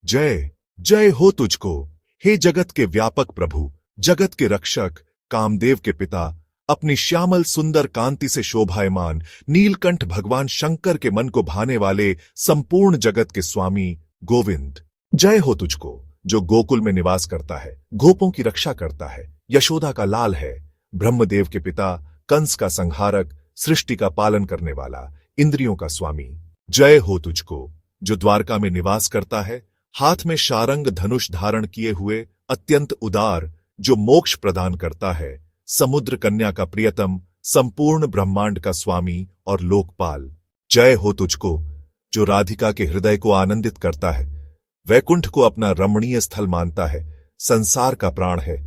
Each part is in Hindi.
जय जय हो तुझको, हे जगत के व्यापक प्रभु, जगत के रक्षक, कामदेव के पिता, अपनी श्यामल सुंदर कांति से शोभायमान नीलकंठ भगवान शंकर के मन को भाने वाले संपूर्ण जगत के स्वामी गोविंद। जय हो तुझको, जो गोकुल में निवास करता है, गोपों की रक्षा करता है, यशोदा का लाल है, ब्रह्मदेव के पिता, कंस का संहारक, सृष्टि का पालन करने वाला, इंद्रियों का स्वामी। जय हो तुझको, जो द्वारका में निवास करता है, हाथ में शारंग धनुष धारण किए हुए, अत्यंत उदार, जो मोक्ष प्रदान करता है, समुद्र कन्या का प्रियतम, संपूर्ण ब्रह्मांड का स्वामी और लोकपाल। जय हो तुझको, जो राधिका के हृदय को आनंदित करता है, वैकुंठ को अपना रमणीय स्थल मानता है, संसार का प्राण है,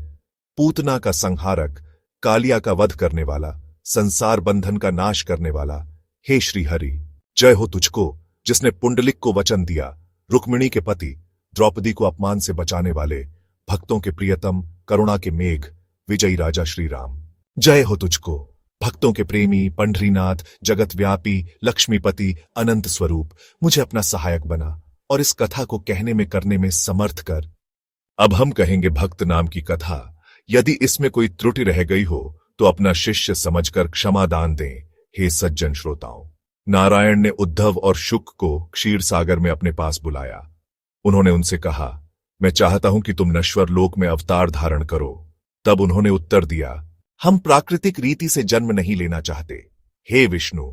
पूतना का संहारक, कालिया का वध करने वाला, संसार बंधन का नाश करने वाला। हे श्रीहरि, जय हो तुझको, जिसने पुंडलिक को वचन दिया, रुक्मिणी के पति, द्रौपदी को अपमान से बचाने वाले, भक्तों के प्रियतम, करुणा के मेघ, विजयी राजा श्री राम। जय हो तुझको, भक्तों के प्रेमी, पंढरीनाथ, जगतव्यापी, लक्ष्मीपति, अनंत स्वरूप, मुझे अपना सहायक बना और इस कथा को कहने में करने में समर्थ कर। अब हम कहेंगे भक्त नाम की कथा। यदि इसमें कोई त्रुटि रह गई हो तो अपना शिष्य समझकर क्षमा दान दें। हे सज्जन श्रोताओं, नारायण ने उद्धव और शुक को क्षीर सागर में अपने पास बुलाया। उन्होंने उनसे कहा, मैं चाहता हूं कि तुम नश्वर लोक में अवतार धारण करो। तब उन्होंने उत्तर दिया, हम प्राकृतिक रीति से जन्म नहीं लेना चाहते। हे विष्णु,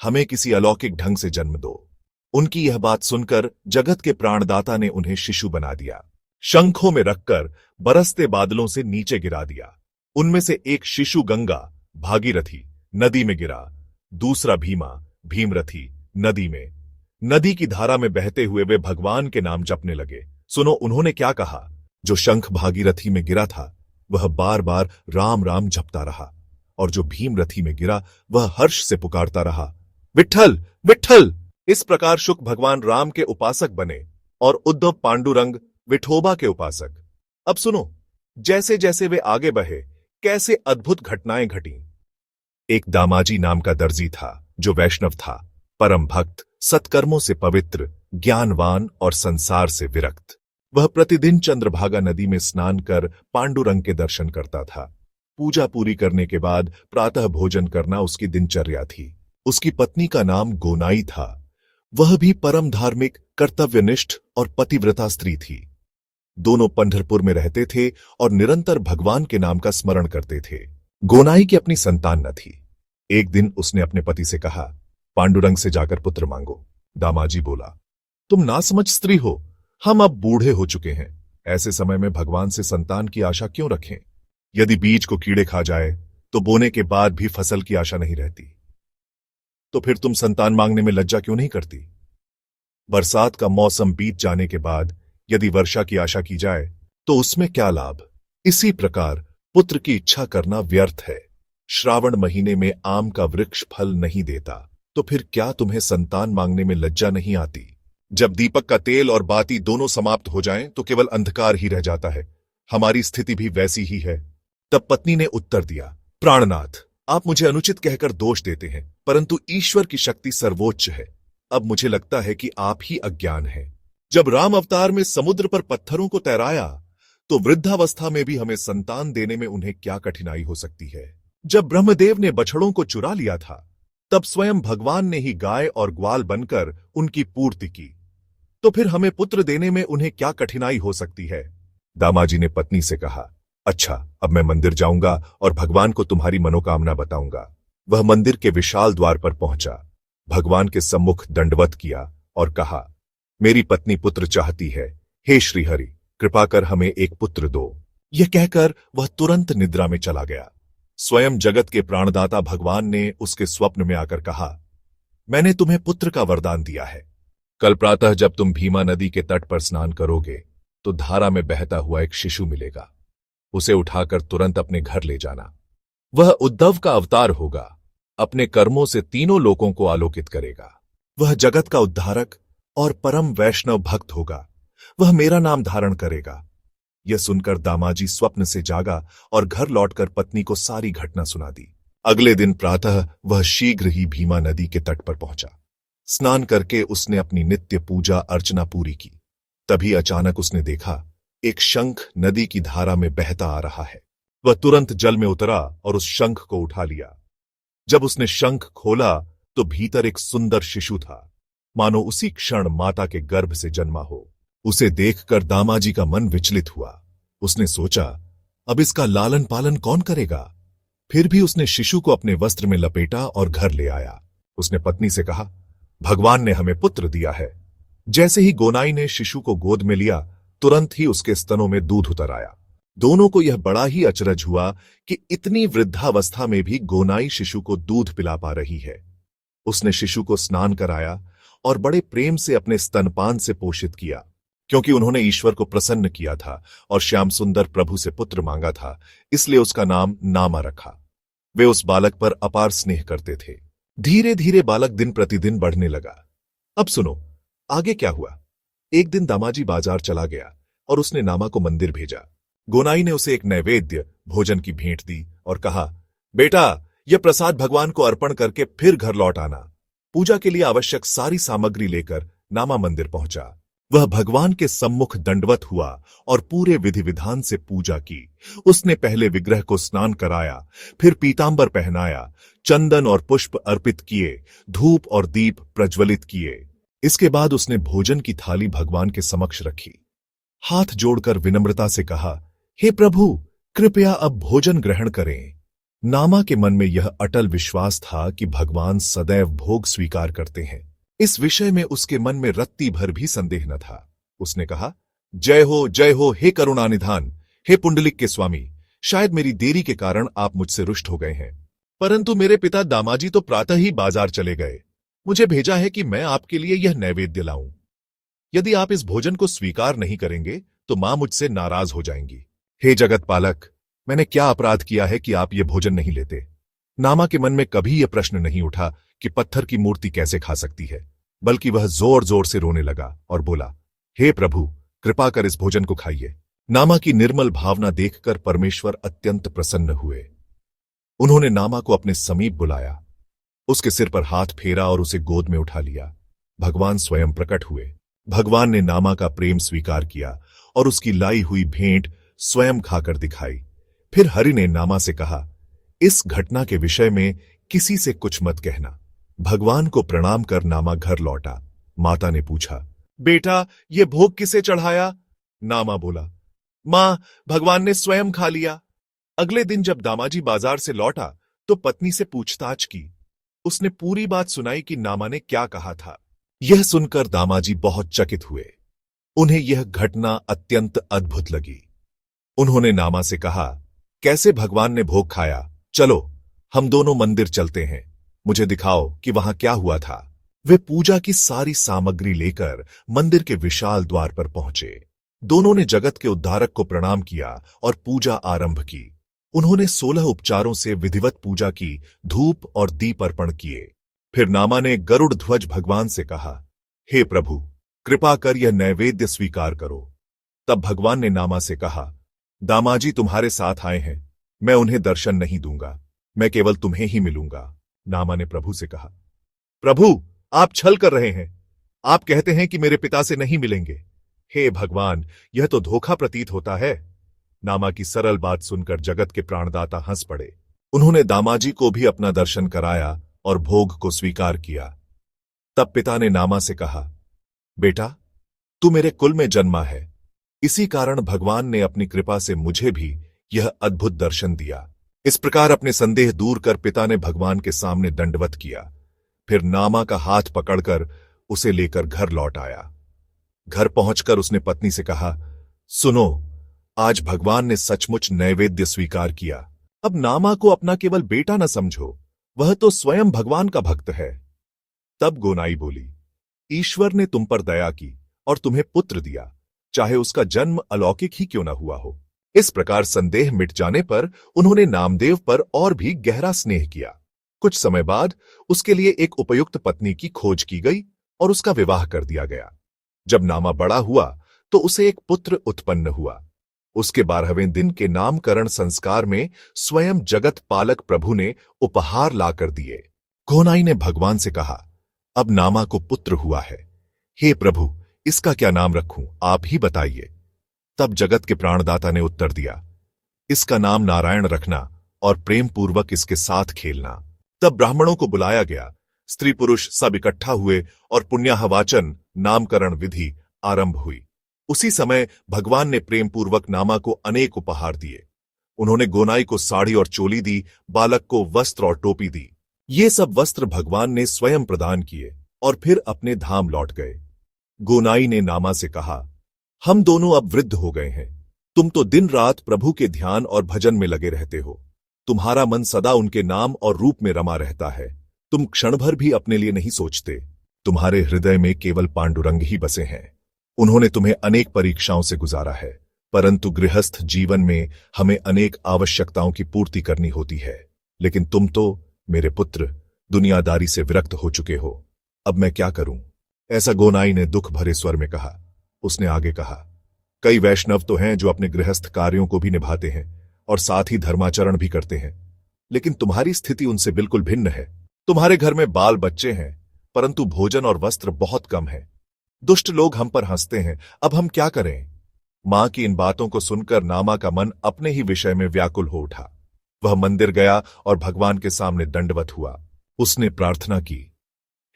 हमें किसी अलौकिक ढंग से जन्म दो। उनकी यह बात सुनकर जगत के प्राणदाता ने उन्हें शिशु बना दिया, शंखों में रखकर बरसते बादलों से नीचे गिरा दिया। उनमें से एक शिशु गंगा भागीरथी नदी में गिरा, दूसरा भीमा भीमरथी नदी में। नदी की धारा में बहते हुए वे भगवान के नाम जपने लगे। सुनो उन्होंने क्या कहा। जो शंख भागीरथी में गिरा था वह बार बार राम राम जपता रहा, और जो भीमरथी में गिरा वह हर्ष से पुकारता रहा, विठ्ठल विठ्ठल। इस प्रकार शुक भगवान राम के उपासक बने और उद्धव पांडुरंग विठोबा के उपासक। अब सुनो, जैसे जैसे वे आगे बढ़े कैसे अद्भुत घटनाएं घटीं। एक दामाजी नाम का दर्जी था, जो वैष्णव था, परम भक्त, सत्कर्मों से पवित्र, ज्ञानवान और संसार से विरक्त। वह प्रतिदिन चंद्रभागा नदी में स्नान कर पांडुरंग के दर्शन करता था। पूजा पूरी करने के बाद प्रातः भोजन करना उसकी दिनचर्या थी। उसकी पत्नी का नाम गोनाई था। वह भी परम धार्मिक, कर्तव्यनिष्ठ और पतिव्रता स्त्री थी। दोनों पंढरपुर में रहते थे और निरंतर भगवान के नाम का स्मरण करते थे। गोनाई की अपनी संतान न थी। एक दिन उसने अपने पति से कहा, पांडुरंग से जाकर पुत्र मांगो। दामाजी बोला, तुम नासमझ स्त्री हो, हम अब बूढ़े हो चुके हैं। ऐसे समय में भगवान से संतान की आशा क्यों रखें। यदि बीज को कीड़े खा जाए तो बोने के बाद भी फसल की आशा नहीं रहती। तो फिर तुम संतान मांगने में लज्जा क्यों नहीं करती। बरसात का मौसम बीत जाने के बाद यदि वर्षा की आशा की जाए तो उसमें क्या लाभ। इसी प्रकार पुत्र की इच्छा करना व्यर्थ है। श्रावण महीने में आम का वृक्ष फल नहीं देता, तो फिर क्या तुम्हें संतान मांगने में लज्जा नहीं आती। जब दीपक का तेल और बाती दोनों समाप्त हो जाएं तो केवल अंधकार ही रह जाता है। हमारी स्थिति भी वैसी ही है। तब पत्नी ने उत्तर दिया, प्राणनाथ, आप मुझे अनुचित कहकर दोष देते हैं, परंतु ईश्वर की शक्ति सर्वोच्च है। अब मुझे लगता है कि आप ही अज्ञान हैं। जब राम अवतार में समुद्र पर पत्थरों को तैराया तो वृद्धावस्था में भी हमें संतान देने में उन्हें क्या कठिनाई हो सकती है। जब ब्रह्मदेव ने बछड़ों को चुरा लिया था तब स्वयं भगवान ने ही गाय और ग्वाल बनकर उनकी पूर्ति की, तो फिर हमें पुत्र देने में उन्हें क्या कठिनाई हो सकती है। दामाजी ने पत्नी से कहा, अच्छा, अब मैं मंदिर जाऊंगा और भगवान को तुम्हारी मनोकामना बताऊंगा। वह मंदिर के विशाल द्वार पर पहुंचा, भगवान के सम्मुख दंडवत किया और कहा, मेरी पत्नी पुत्र चाहती है। हे श्रीहरि, कृपा कर हमें एक पुत्र दो। यह कहकर वह तुरंत निद्रा में चला गया। स्वयं जगत के प्राणदाता भगवान ने उसके स्वप्न में आकर कहा, मैंने तुम्हें पुत्र का वरदान दिया है। कल प्रातः जब तुम भीमा नदी के तट पर स्नान करोगे तो धारा में बहता हुआ एक शिशु मिलेगा। उसे उठाकर तुरंत अपने घर ले जाना। वह उद्धव का अवतार होगा, अपने कर्मों से तीनों लोकों को आलोकित करेगा। वह जगत का उद्धारक और परम वैष्णव भक्त होगा। वह मेरा नाम धारण करेगा। यह सुनकर दामाजी स्वप्न से जागा और घर लौटकर पत्नी को सारी घटना सुना दी। अगले दिन प्रातः वह शीघ्र ही भीमा नदी के तट पर पहुंचा। स्नान करके उसने अपनी नित्य पूजा अर्चना पूरी की। तभी अचानक उसने देखा एक शंख नदी की धारा में बहता आ रहा है। वह तुरंत जल में उतरा और उस शंख को उठा लिया। जब उसने शंख खोला तो भीतर एक सुंदर शिशु था, मानो उसी क्षण माता के गर्भ से जन्मा हो। उसे देखकर दामाजी का मन विचलित हुआ। उसने सोचा, अब इसका लालन पालन कौन करेगा? फिर भी उसने शिशु को अपने वस्त्र में लपेटा और घर ले आया। उसने पत्नी से कहा, भगवान ने हमें पुत्र दिया है। जैसे ही गोनाई ने शिशु को गोद में लिया, तुरंत ही उसके स्तनों में दूध उतर आया। दोनों को यह बड़ा ही अचरज हुआ कि इतनी वृद्धावस्था में भी गोनाई शिशु को दूध पिला पा रही है। उसने शिशु को स्नान कराया और बड़े प्रेम से अपने स्तनपान से पोषित किया, क्योंकि उन्होंने ईश्वर को प्रसन्न किया था और श्याम सुंदर प्रभु से पुत्र मांगा था, इसलिए उसका नाम नामा रखा। वे उस बालक पर अपार स्नेह करते थे। धीरे धीरे बालक दिन प्रतिदिन बढ़ने लगा। अब सुनो आगे क्या हुआ। एक दिन दामाजी बाजार चला गया और उसने नामा को मंदिर भेजा। गोनाई ने उसे एक नैवेद्य भोजन की भेंट दी और कहा, बेटा यह प्रसाद भगवान को अर्पण करके फिर घर लौट आना। पूजा के लिए आवश्यक सारी सामग्री लेकर नामा मंदिर पहुंचा। वह भगवान के सम्मुख दंडवत हुआ और पूरे विधि विधान से पूजा की। उसने पहले विग्रह को स्नान कराया, फिर पीतांबर पहनाया, चंदन और पुष्प अर्पित किए, धूप और दीप प्रज्वलित किए। इसके बाद उसने भोजन की थाली भगवान के समक्ष रखी। हाथ जोड़कर विनम्रता से कहा, हे प्रभु, कृपया अब भोजन ग्रहण करें। नामा के मन में यह अटल विश्वास था कि भगवान सदैव भोग स्वीकार करते हैं। इस विषय में उसके मन में रत्ती भर भी संदेह न था। उसने कहा, जय हो हे करुणानिधान, हे पुंडलिक के स्वामी, शायद मेरी देरी के कारण आप मुझसे रुष्ट हो गए हैं, परंतु मेरे पिता दामाजी तो प्रातः ही बाजार चले गए। मुझे भेजा है कि मैं आपके लिए यह नैवेद्य लाऊं। यदि आप इस भोजन को स्वीकार नहीं करेंगे तो मां मुझसे नाराज हो जाएंगी। हे जगत पालक, मैंने क्या अपराध किया है कि आप ये भोजन नहीं लेते? नामा के मन में कभी यह प्रश्न नहीं उठा कि पत्थर की मूर्ति कैसे खा सकती है, बल्कि वह जोर जोर से रोने लगा और बोला, हे प्रभु, कृपा कर इस भोजन को खाइए। नामा की निर्मल भावना देखकर परमेश्वर अत्यंत प्रसन्न हुए। उन्होंने नामा को अपने समीप बुलाया, उसके सिर पर हाथ फेरा और उसे गोद में उठा लिया। भगवान स्वयं प्रकट हुए। भगवान ने नामा का प्रेम स्वीकार किया और उसकी लाई हुई भेंट स्वयं खाकर दिखाई। फिर हरि ने नामा से कहा, इस घटना के विषय में किसी से कुछ मत कहना। भगवान को प्रणाम कर नामा घर लौटा। माता ने पूछा, बेटा ये भोग किसे चढ़ाया? नामा बोला, मां, भगवान ने स्वयं खा लिया। अगले दिन जब दामाजी बाजार से लौटा तो पत्नी से पूछताछ की। उसने पूरी बात सुनाई कि नामा ने क्या कहा था। यह सुनकर दामाजी बहुत चकित हुए। उन्हें यह घटना अत्यंत अद्भुत लगी। उन्होंने नामा से कहा, कैसे भगवान ने भोग खाया? चलो हम दोनों मंदिर चलते हैं, मुझे दिखाओ कि वहां क्या हुआ था। वे पूजा की सारी सामग्री लेकर मंदिर के विशाल द्वार पर पहुंचे। दोनों ने जगत के उद्धारक को प्रणाम किया और पूजा आरंभ की। उन्होंने 16 उपचारों से विधिवत पूजा की, धूप और दीप अर्पण किए। फिर नामा ने गरुड़ ध्वज भगवान से कहा, हे प्रभु, कृपा कर यह नैवेद्य स्वीकार करो। तब भगवान ने नामा से कहा, दामाजी तुम्हारे साथ आए हैं, मैं उन्हें दर्शन नहीं दूंगा, मैं केवल तुम्हें ही मिलूंगा। नामा ने प्रभु से कहा, प्रभु, आप छल कर रहे हैं। आप कहते हैं कि मेरे पिता से नहीं मिलेंगे। हे भगवान, यह तो धोखा प्रतीत होता है। नामा की सरल बात सुनकर जगत के प्राणदाता हंस पड़े। उन्होंने दामाजी को भी अपना दर्शन कराया और भोग को स्वीकार किया। तब पिता ने नामा से कहा, बेटा, तू मेरे कुल में जन्मा है, इसी कारण भगवान ने अपनी कृपा से मुझे भी यह अद्भुत दर्शन दिया। इस प्रकार अपने संदेह दूर कर पिता ने भगवान के सामने दंडवत किया। फिर नामा का हाथ पकड़कर उसे लेकर घर लौट आया। घर पहुंचकर उसने पत्नी से कहा, सुनो, आज भगवान ने सचमुच नैवेद्य स्वीकार किया। अब नामा को अपना केवल बेटा न समझो, वह तो स्वयं भगवान का भक्त है। तब गोनाई बोली, ईश्वर ने तुम पर दया की और तुम्हें पुत्र दिया, चाहे उसका जन्म अलौकिक ही क्यों न हुआ हो। इस प्रकार संदेह मिट जाने पर उन्होंने नामदेव पर और भी गहरा स्नेह किया। कुछ समय बाद उसके लिए एक उपयुक्त पत्नी की खोज की गई और उसका विवाह कर दिया गया। जब नामा बड़ा हुआ तो उसे एक पुत्र उत्पन्न हुआ। उसके 12वें दिन के नामकरण संस्कार में स्वयं जगत पालक प्रभु ने उपहार लाकर दिए। गोनाई ने भगवान से कहा, अब नामा को पुत्र हुआ है, हे प्रभु, इसका क्या नाम रखूं, आप ही बताइए। तब जगत के प्राणदाता ने उत्तर दिया, इसका नाम नारायण रखना और प्रेम पूर्वक इसके साथ खेलना। तब ब्राह्मणों को बुलाया गया, स्त्री पुरुष सब इकट्ठा हुए और पुण्याहवाचन नामकरण विधि आरंभ हुई। उसी समय भगवान ने प्रेम पूर्वक नामा को अनेक उपहार दिए। उन्होंने गोनाई को साड़ी और चोली दी, बालक को वस्त्र और टोपी दी। ये सब वस्त्र भगवान ने स्वयं प्रदान किए और फिर अपने धाम लौट गए। गोनाई ने नामा से कहा, हम दोनों अब वृद्ध हो गए हैं। तुम तो दिन रात प्रभु के ध्यान और भजन में लगे रहते हो। तुम्हारा मन सदा उनके नाम और रूप में रमा रहता है। तुम क्षण भर भी अपने लिए नहीं सोचते। तुम्हारे हृदय में केवल पांडुरंग ही बसे हैं। उन्होंने तुम्हें अनेक परीक्षाओं से गुजारा है, परंतु गृहस्थ जीवन में हमें अनेक आवश्यकताओं की पूर्ति करनी होती है। लेकिन तुम तो, मेरे पुत्र, दुनियादारी से विरक्त हो चुके हो। अब मैं क्या करूं? ऐसा गोनाई ने दुख भरे स्वर में कहा। उसने आगे कहा, कई वैष्णव तो हैं जो अपने गृहस्थ कार्यों को भी निभाते हैं और साथ ही धर्माचरण भी करते हैं, लेकिन तुम्हारी स्थिति उनसे बिल्कुल भिन्न है। तुम्हारे घर में बाल बच्चे हैं, परंतु भोजन और वस्त्र बहुत कम है। दुष्ट लोग हम पर हंसते हैं, अब हम क्या करें? मां की इन बातों को सुनकर नामा का मन अपने ही विषय में व्याकुल हो उठा। वह मंदिर गया और भगवान के सामने दंडवत हुआ। उसने प्रार्थना की,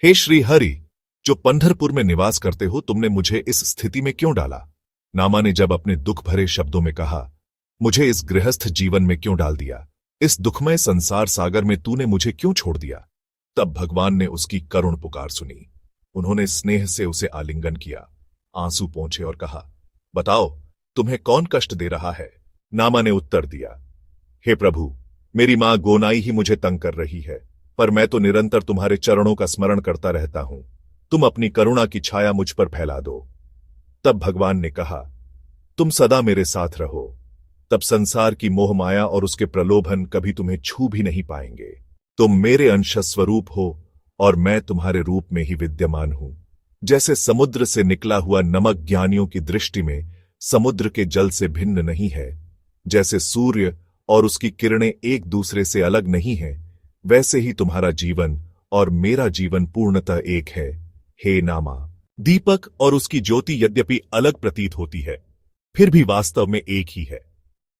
हे श्री हरि, जो पंढरपुर में निवास करते हो, तुमने मुझे इस स्थिति में क्यों डाला? नामा ने जब अपने दुख भरे शब्दों में कहा, मुझे इस गृहस्थ जीवन में क्यों डाल दिया? इस दुखमय संसार सागर में तूने मुझे क्यों छोड़ दिया? तब भगवान ने उसकी करुण पुकार सुनी। उन्होंने स्नेह से उसे आलिंगन किया, आंसू पोंछे और कहा, बताओ, तुम्हें कौन कष्ट दे रहा है? नामा ने उत्तर दिया, हे प्रभु, मेरी मां गोनाई ही मुझे तंग कर रही है, पर मैं तो निरंतर तुम्हारे चरणों का स्मरण करता रहता हूं। तुम अपनी करुणा की छाया मुझ पर फैला दो। तब भगवान ने कहा, तुम सदा मेरे साथ रहो, तब संसार की मोह माया और उसके प्रलोभन कभी तुम्हें छू भी नहीं पाएंगे। तुम मेरे अंश स्वरूप हो और मैं तुम्हारे रूप में ही विद्यमान हूं। जैसे समुद्र से निकला हुआ नमक ज्ञानियों की दृष्टि में समुद्र के जल से भिन्न नहीं है, जैसे सूर्य और उसकी किरणें एक दूसरे से अलग नहीं हैं, वैसे ही तुम्हारा जीवन और मेरा जीवन पूर्णतः एक है। हे नामा, दीपक और उसकी ज्योति यद्यपि अलग प्रतीत होती है, फिर भी वास्तव में एक ही है।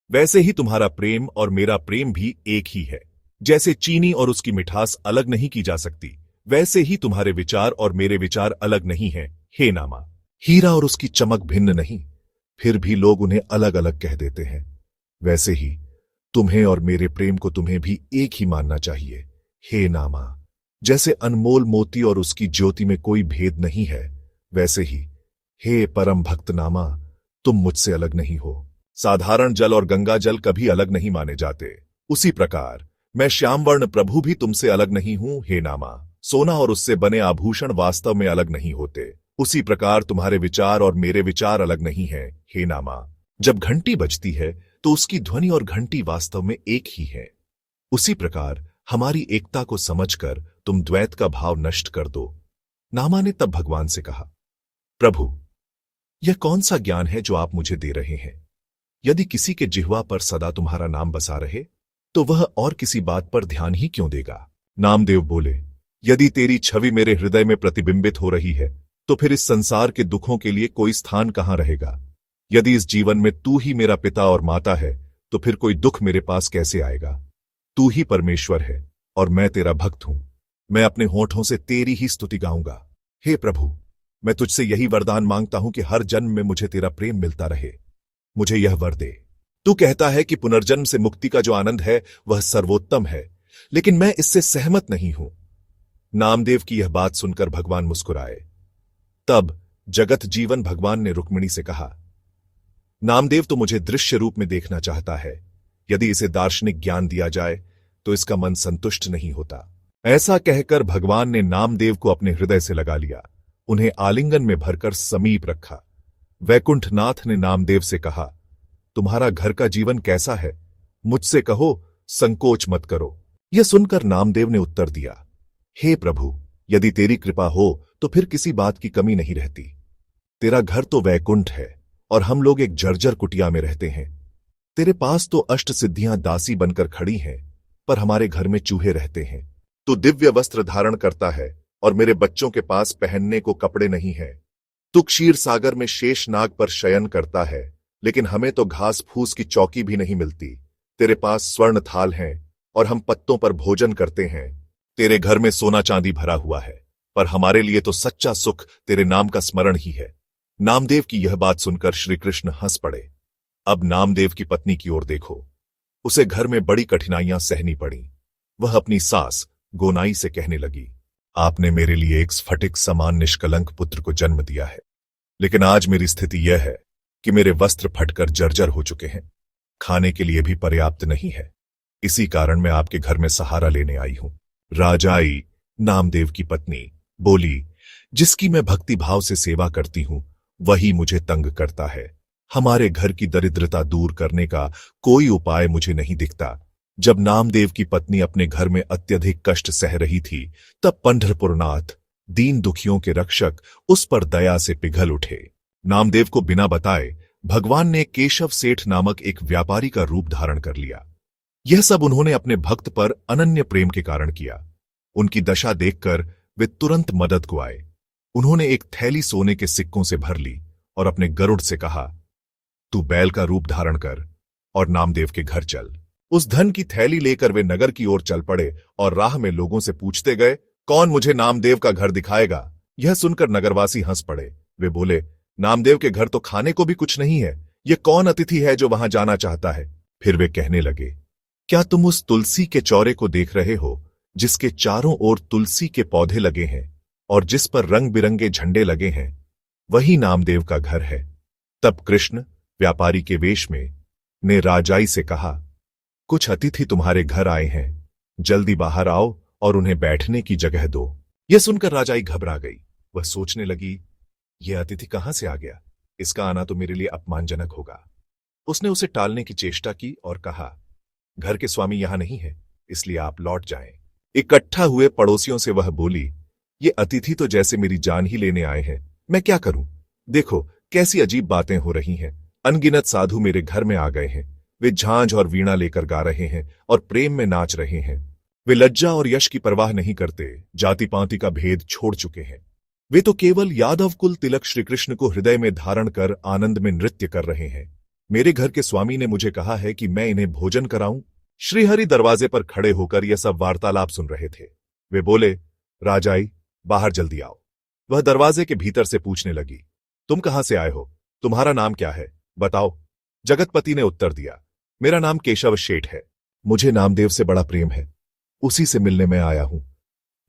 वैसे ही तुम्हारा प्रेम और मेरा प्रेम भी एक ही है। जैसे चीनी और उसकी मिठास अलग नहीं की जा सकती, वैसे ही तुम्हारे विचार और मेरे विचार अलग नहीं हैं। हे नामा, हीरा और उसकी चमक भिन्न नहीं, फिर भी लोग उन्हें अलग अलग कह देते हैं। वैसे ही तुम्हें और मेरे प्रेम को तुम्हें भी एक ही मानना चाहिए। हे नामा, जैसे अनमोल मोती और उसकी ज्योति में कोई भेद नहीं है, वैसे ही हे परम भक्त नामा, तुम मुझसे अलग नहीं हो। साधारण जल और गंगा जल कभी अलग नहीं माने जाते, उसी प्रकार मैं श्यामवर्ण प्रभु भी तुमसे अलग नहीं हूं। हे नामा, सोना और उससे बने आभूषण वास्तव में अलग नहीं होते, उसी प्रकार तुम्हारे विचार और मेरे विचार अलग नहीं हैं। हे नामा, जब घंटी बजती है तो उसकी ध्वनि और घंटी वास्तव में एक ही है। उसी प्रकार हमारी एकता को समझकर तुम द्वैत का भाव नष्ट कर दो। नामा ने तब भगवान से कहा, प्रभु, यह कौन सा ज्ञान है जो आप मुझे दे रहे हैं? यदि किसी के जिह्वा पर सदा तुम्हारा नाम बसा रहे, तो वह और किसी बात पर ध्यान ही क्यों देगा? नामदेव बोले, यदि तेरी छवि मेरे हृदय में प्रतिबिंबित हो रही है, तो फिर इस संसार के दुखों के लिए कोई स्थान कहां रहेगा? यदि इस जीवन में तू ही मेरा पिता और माता है, तो फिर कोई दुख मेरे पास कैसे आएगा? तू ही परमेश्वर है और मैं तेरा भक्त हूं। मैं अपने होठों से तेरी ही स्तुति गाऊंगा। हे प्रभु, मैं तुझसे यही वरदान मांगता हूं कि हर जन्म में मुझे तेरा प्रेम मिलता रहे। मुझे यह वर दे। तू कहता है कि पुनर्जन्म से मुक्ति का जो आनंद है वह सर्वोत्तम है, लेकिन मैं इससे सहमत नहीं हूं। नामदेव की यह बात सुनकर भगवान मुस्कुराए। तब जगत जीवन भगवान ने रुक्मिणी से कहा, नामदेव तो मुझे दृश्य रूप में देखना चाहता है। यदि इसे दार्शनिक ज्ञान दिया जाए तो इसका मन संतुष्ट नहीं होता। ऐसा कहकर भगवान ने नामदेव को अपने हृदय से लगा लिया, उन्हें आलिंगन में भरकर समीप रखा। वैकुंठनाथ ने नामदेव से कहा, तुम्हारा घर का जीवन कैसा है? मुझसे कहो, संकोच मत करो। यह सुनकर नामदेव ने उत्तर दिया, हे प्रभु, यदि तेरी कृपा हो तो फिर किसी बात की कमी नहीं रहती। तेरा घर तो वैकुंठ है और हम लोग एक जर्जर कुटिया में रहते हैं। तेरे पास तो अष्ट सिद्धियां दासी बनकर खड़ी हैं, पर हमारे घर में चूहे रहते हैं। तू दिव्य वस्त्र धारण करता है और मेरे बच्चों के पास पहनने को कपड़े नहीं है। तू क्षीर सागर में शेष नाग पर शयन करता है, लेकिन हमें तो घास फूस की चौकी भी नहीं मिलती। तेरे पास स्वर्ण थाल हैं और हम पत्तों पर भोजन करते हैं। तेरे घर में सोना चांदी भरा हुआ है, पर हमारे लिए तो सच्चा सुख तेरे नाम का स्मरण ही है। नामदेव की यह बात सुनकर श्री कृष्ण हंस पड़े। अब नामदेव की पत्नी की ओर देखो। उसे घर में बड़ी कठिनाइयां सहनी पड़ी। वह अपनी सास गोनाई से कहने लगी, आपने मेरे लिए एक स्फटिक समान निष्कलंक पुत्र को जन्म दिया है, लेकिन आज मेरी स्थिति यह है कि मेरे वस्त्र फटकर जर्जर हो चुके हैं, खाने के लिए भी पर्याप्त नहीं है। इसी कारण मैं आपके घर में सहारा लेने आई हूं। राजाई, नामदेव की पत्नी, बोली, जिसकी मैं भक्ति भाव से सेवा करती हूं वही मुझे तंग करता है। हमारे घर की दरिद्रता दूर करने का कोई उपाय मुझे नहीं दिखता। जब नामदेव की पत्नी अपने घर में अत्यधिक कष्ट सह रही थी, तब पंढरपुरनाथ, दीन दुखियों के रक्षक, उस पर दया से पिघल उठे। नामदेव को बिना बताए भगवान ने केशव सेठ नामक एक व्यापारी का रूप धारण कर लिया। यह सब उन्होंने अपने भक्त पर अनन्य प्रेम के कारण किया। उनकी दशा देखकर वे तुरंत मदद को आए। उन्होंने एक थैली सोने के सिक्कों से भर ली और अपने गरुड़ से कहा, तू बैल का रूप धारण कर और नामदेव के घर चल। उस धन की थैली लेकर वे नगर की ओर चल पड़े और राह में लोगों से पूछते गए, कौन मुझे नामदेव का घर दिखाएगा? यह सुनकर नगरवासी हंस पड़े। वे बोले, नामदेव के घर तो खाने को भी कुछ नहीं है, ये कौन अतिथि है जो वहां जाना चाहता है? फिर वे कहने लगे, क्या तुम उस तुलसी के चौरे को देख रहे हो जिसके चारों ओर तुलसी के पौधे लगे हैं और जिस पर रंग बिरंगे झंडे लगे हैं? वही नामदेव का घर है। तब कृष्ण, व्यापारी के वेश में, ने राजाई से कहा, कुछ अतिथि तुम्हारे घर आए हैं, जल्दी बाहर आओ और उन्हें बैठने की जगह दो। यह सुनकर राजाई घबरा गई। वह सोचने लगी, यह अतिथि कहां से आ गया? इसका आना तो मेरे लिए अपमानजनक होगा। उसने उसे टालने की चेष्टा की और कहा, घर के स्वामी यहां नहीं है, इसलिए आप लौट जाएं। इकट्ठा हुए पड़ोसियों से वह बोली, ये अतिथि तो जैसे मेरी जान ही लेने आए हैं, मैं क्या करूं? देखो कैसी अजीब बातें हो रही हैं। अनगिनत साधु मेरे घर में आ गए हैं। वे झांझ और वीणा लेकर गा रहे हैं और प्रेम में नाच रहे हैं। वे लज्जा और यश की परवाह नहीं करते, जाति पाति का भेद छोड़ चुके हैं। वे तो केवल यादव कुल तिलक श्री कृष्ण को हृदय में धारण कर आनंद में नृत्य कर रहे हैं। मेरे घर के स्वामी ने मुझे कहा है कि मैं इन्हें भोजन कराऊं। श्रीहरि दरवाजे पर खड़े होकर यह सब वार्तालाप सुन रहे थे। वे बोले, राजाई, बाहर जल्दी आओ। वह दरवाजे के भीतर से पूछने लगी, तुम कहां से आए हो? तुम्हारा नाम क्या है? बताओ। जगतपति ने उत्तर दिया, मेरा नाम केशव शेठ है। मुझे नामदेव से बड़ा प्रेम है, उसी से मिलने में आया हूं।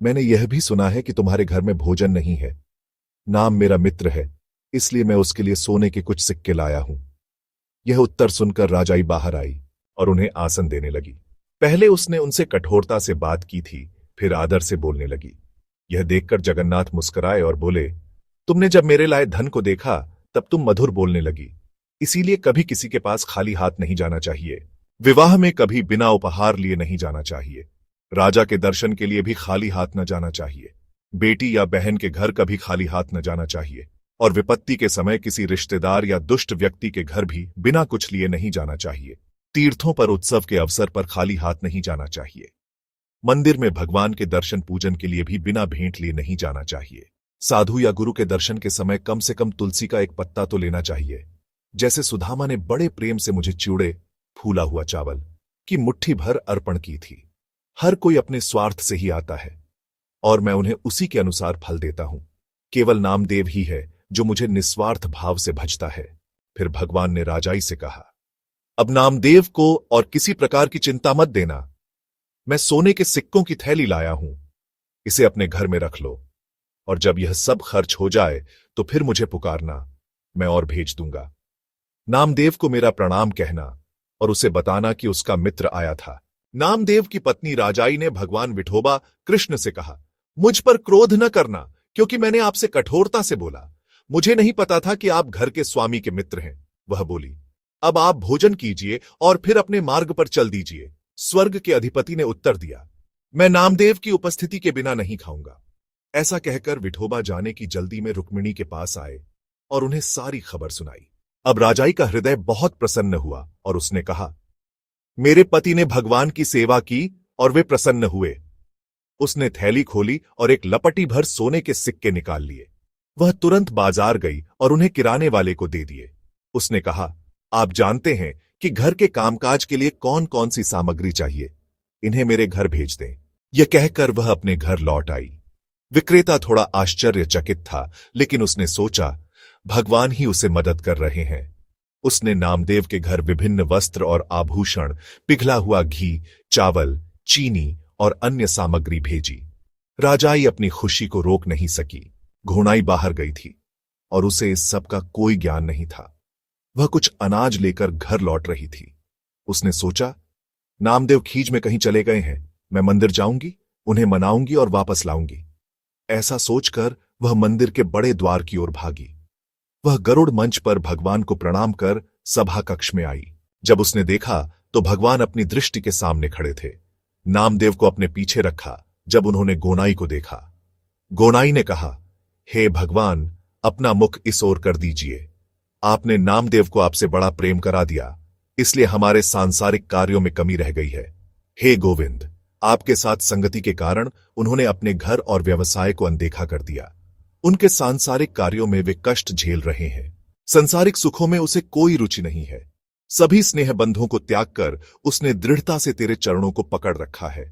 मैंने यह भी सुना है कि तुम्हारे घर में भोजन नहीं है। नाम मेरा मित्र है, इसलिए मैं उसके लिए सोने के कुछ सिक्के लाया हूं। यह उत्तर सुनकर राजाई बाहर आई और उन्हें आसन देने लगी। पहले उसने उनसे कठोरता से बात की थी, फिर आदर से बोलने लगी। यह देखकर जगन्नाथ मुस्कुराए और बोले, तुमने जब मेरे लाए धन को देखा तब तुम मधुर बोलने लगी, इसीलिए कभी किसी के पास खाली हाथ नहीं जाना चाहिए। विवाह में कभी बिना उपहार लिए नहीं जाना चाहिए। राजा के दर्शन के लिए भी खाली हाथ न जाना चाहिए। बेटी या बहन के घर कभी खाली हाथ न जाना चाहिए और विपत्ति के समय किसी रिश्तेदार या दुष्ट व्यक्ति के घर भी बिना कुछ लिए नहीं जाना चाहिए। तीर्थों पर उत्सव के अवसर पर खाली हाथ नहीं जाना चाहिए। मंदिर में भगवान के दर्शन पूजन के लिए भी बिना भेंट लिए नहीं जाना चाहिए। साधु या गुरु के दर्शन के समय कम से कम तुलसी का एक पत्ता तो लेना चाहिए। जैसे सुदामा ने बड़े प्रेम से मुझे चिवड़े, फूला हुआ चावल की मुट्ठी भर अर्पण की थी। हर कोई अपने स्वार्थ से ही आता है और मैं उन्हें उसी के अनुसार फल देता हूं। केवल नामदेव ही है जो मुझे निस्वार्थ भाव से भजता है। फिर भगवान ने राजाई से कहा, अब नामदेव को और किसी प्रकार की चिंता मत देना। मैं सोने के सिक्कों की थैली लाया हूं, इसे अपने घर में रख लो और जब यह सब खर्च हो जाए तो फिर मुझे पुकारना, मैं और भेज दूंगा। नामदेव को मेरा प्रणाम कहना और उसे बताना कि उसका मित्र आया था। नामदेव की पत्नी राजाई ने भगवान विठोबा कृष्ण से कहा, मुझ पर क्रोध न करना, क्योंकि मैंने आपसे कठोरता से बोला। मुझे नहीं पता था कि आप घर के स्वामी के मित्र हैं। वह बोली, अब आप भोजन कीजिए और फिर अपने मार्ग पर चल दीजिए। स्वर्ग के अधिपति ने उत्तर दिया, मैं नामदेव की उपस्थिति के बिना नहीं खाऊंगा। ऐसा कहकर विठोबा जाने की जल्दी में रुक्मिणी के पास आए और उन्हें सारी खबर सुनाई। अब राजाई का हृदय बहुत प्रसन्न हुआ और उसने कहा, मेरे पति ने भगवान की सेवा की और वे प्रसन्न हुए। उसने थैली खोली और एक लपटी भर सोने के सिक्के निकाल लिए। वह तुरंत बाजार गई और उन्हें किराने वाले को दे दिए। उसने कहा, आप जानते हैं कि घर के कामकाज के लिए कौन कौन सी सामग्री चाहिए, इन्हें मेरे घर भेज दें। यह कहकर वह अपने घर लौट आई। विक्रेता थोड़ा आश्चर्यचकित था, लेकिन उसने सोचा भगवान ही उसे मदद कर रहे हैं। उसने नामदेव के घर विभिन्न वस्त्र और आभूषण, पिघला हुआ घी, चावल, चीनी और अन्य सामग्री भेजी। राजाई अपनी खुशी को रोक नहीं सकी। घोड़ाई बाहर गई थी और उसे इस सब का कोई ज्ञान नहीं था। वह कुछ अनाज लेकर घर लौट रही थी। उसने सोचा, नामदेव खीज में कहीं चले गए हैं, मैं मंदिर जाऊंगी, उन्हें मनाऊंगी और वापस लाऊंगी। ऐसा सोचकर वह मंदिर के बड़े द्वार की ओर भागी। वह गरुड़ मंच पर भगवान को प्रणाम कर सभा कक्ष में आई। जब उसने देखा तो भगवान अपनी दृष्टि के सामने खड़े थे। नामदेव को अपने पीछे रखा। जब उन्होंने गोनाई को देखा, गोनाई ने कहा, हे भगवान, अपना मुख इस ओर कर दीजिए। आपने नामदेव को आपसे बड़ा प्रेम करा दिया, इसलिए हमारे सांसारिक कार्यों में कमी रह गई है। हे गोविंद, आपके साथ संगति के कारण उन्होंने अपने घर और व्यवसाय को अनदेखा कर दिया। उनके सांसारिक कार्यों में वे कष्ट झेल रहे हैं। संसारिक सुखों में उसे कोई रुचि नहीं है। सभी स्नेह बंधों को त्याग कर उसने दृढ़ता से तेरे चरणों को पकड़ रखा है।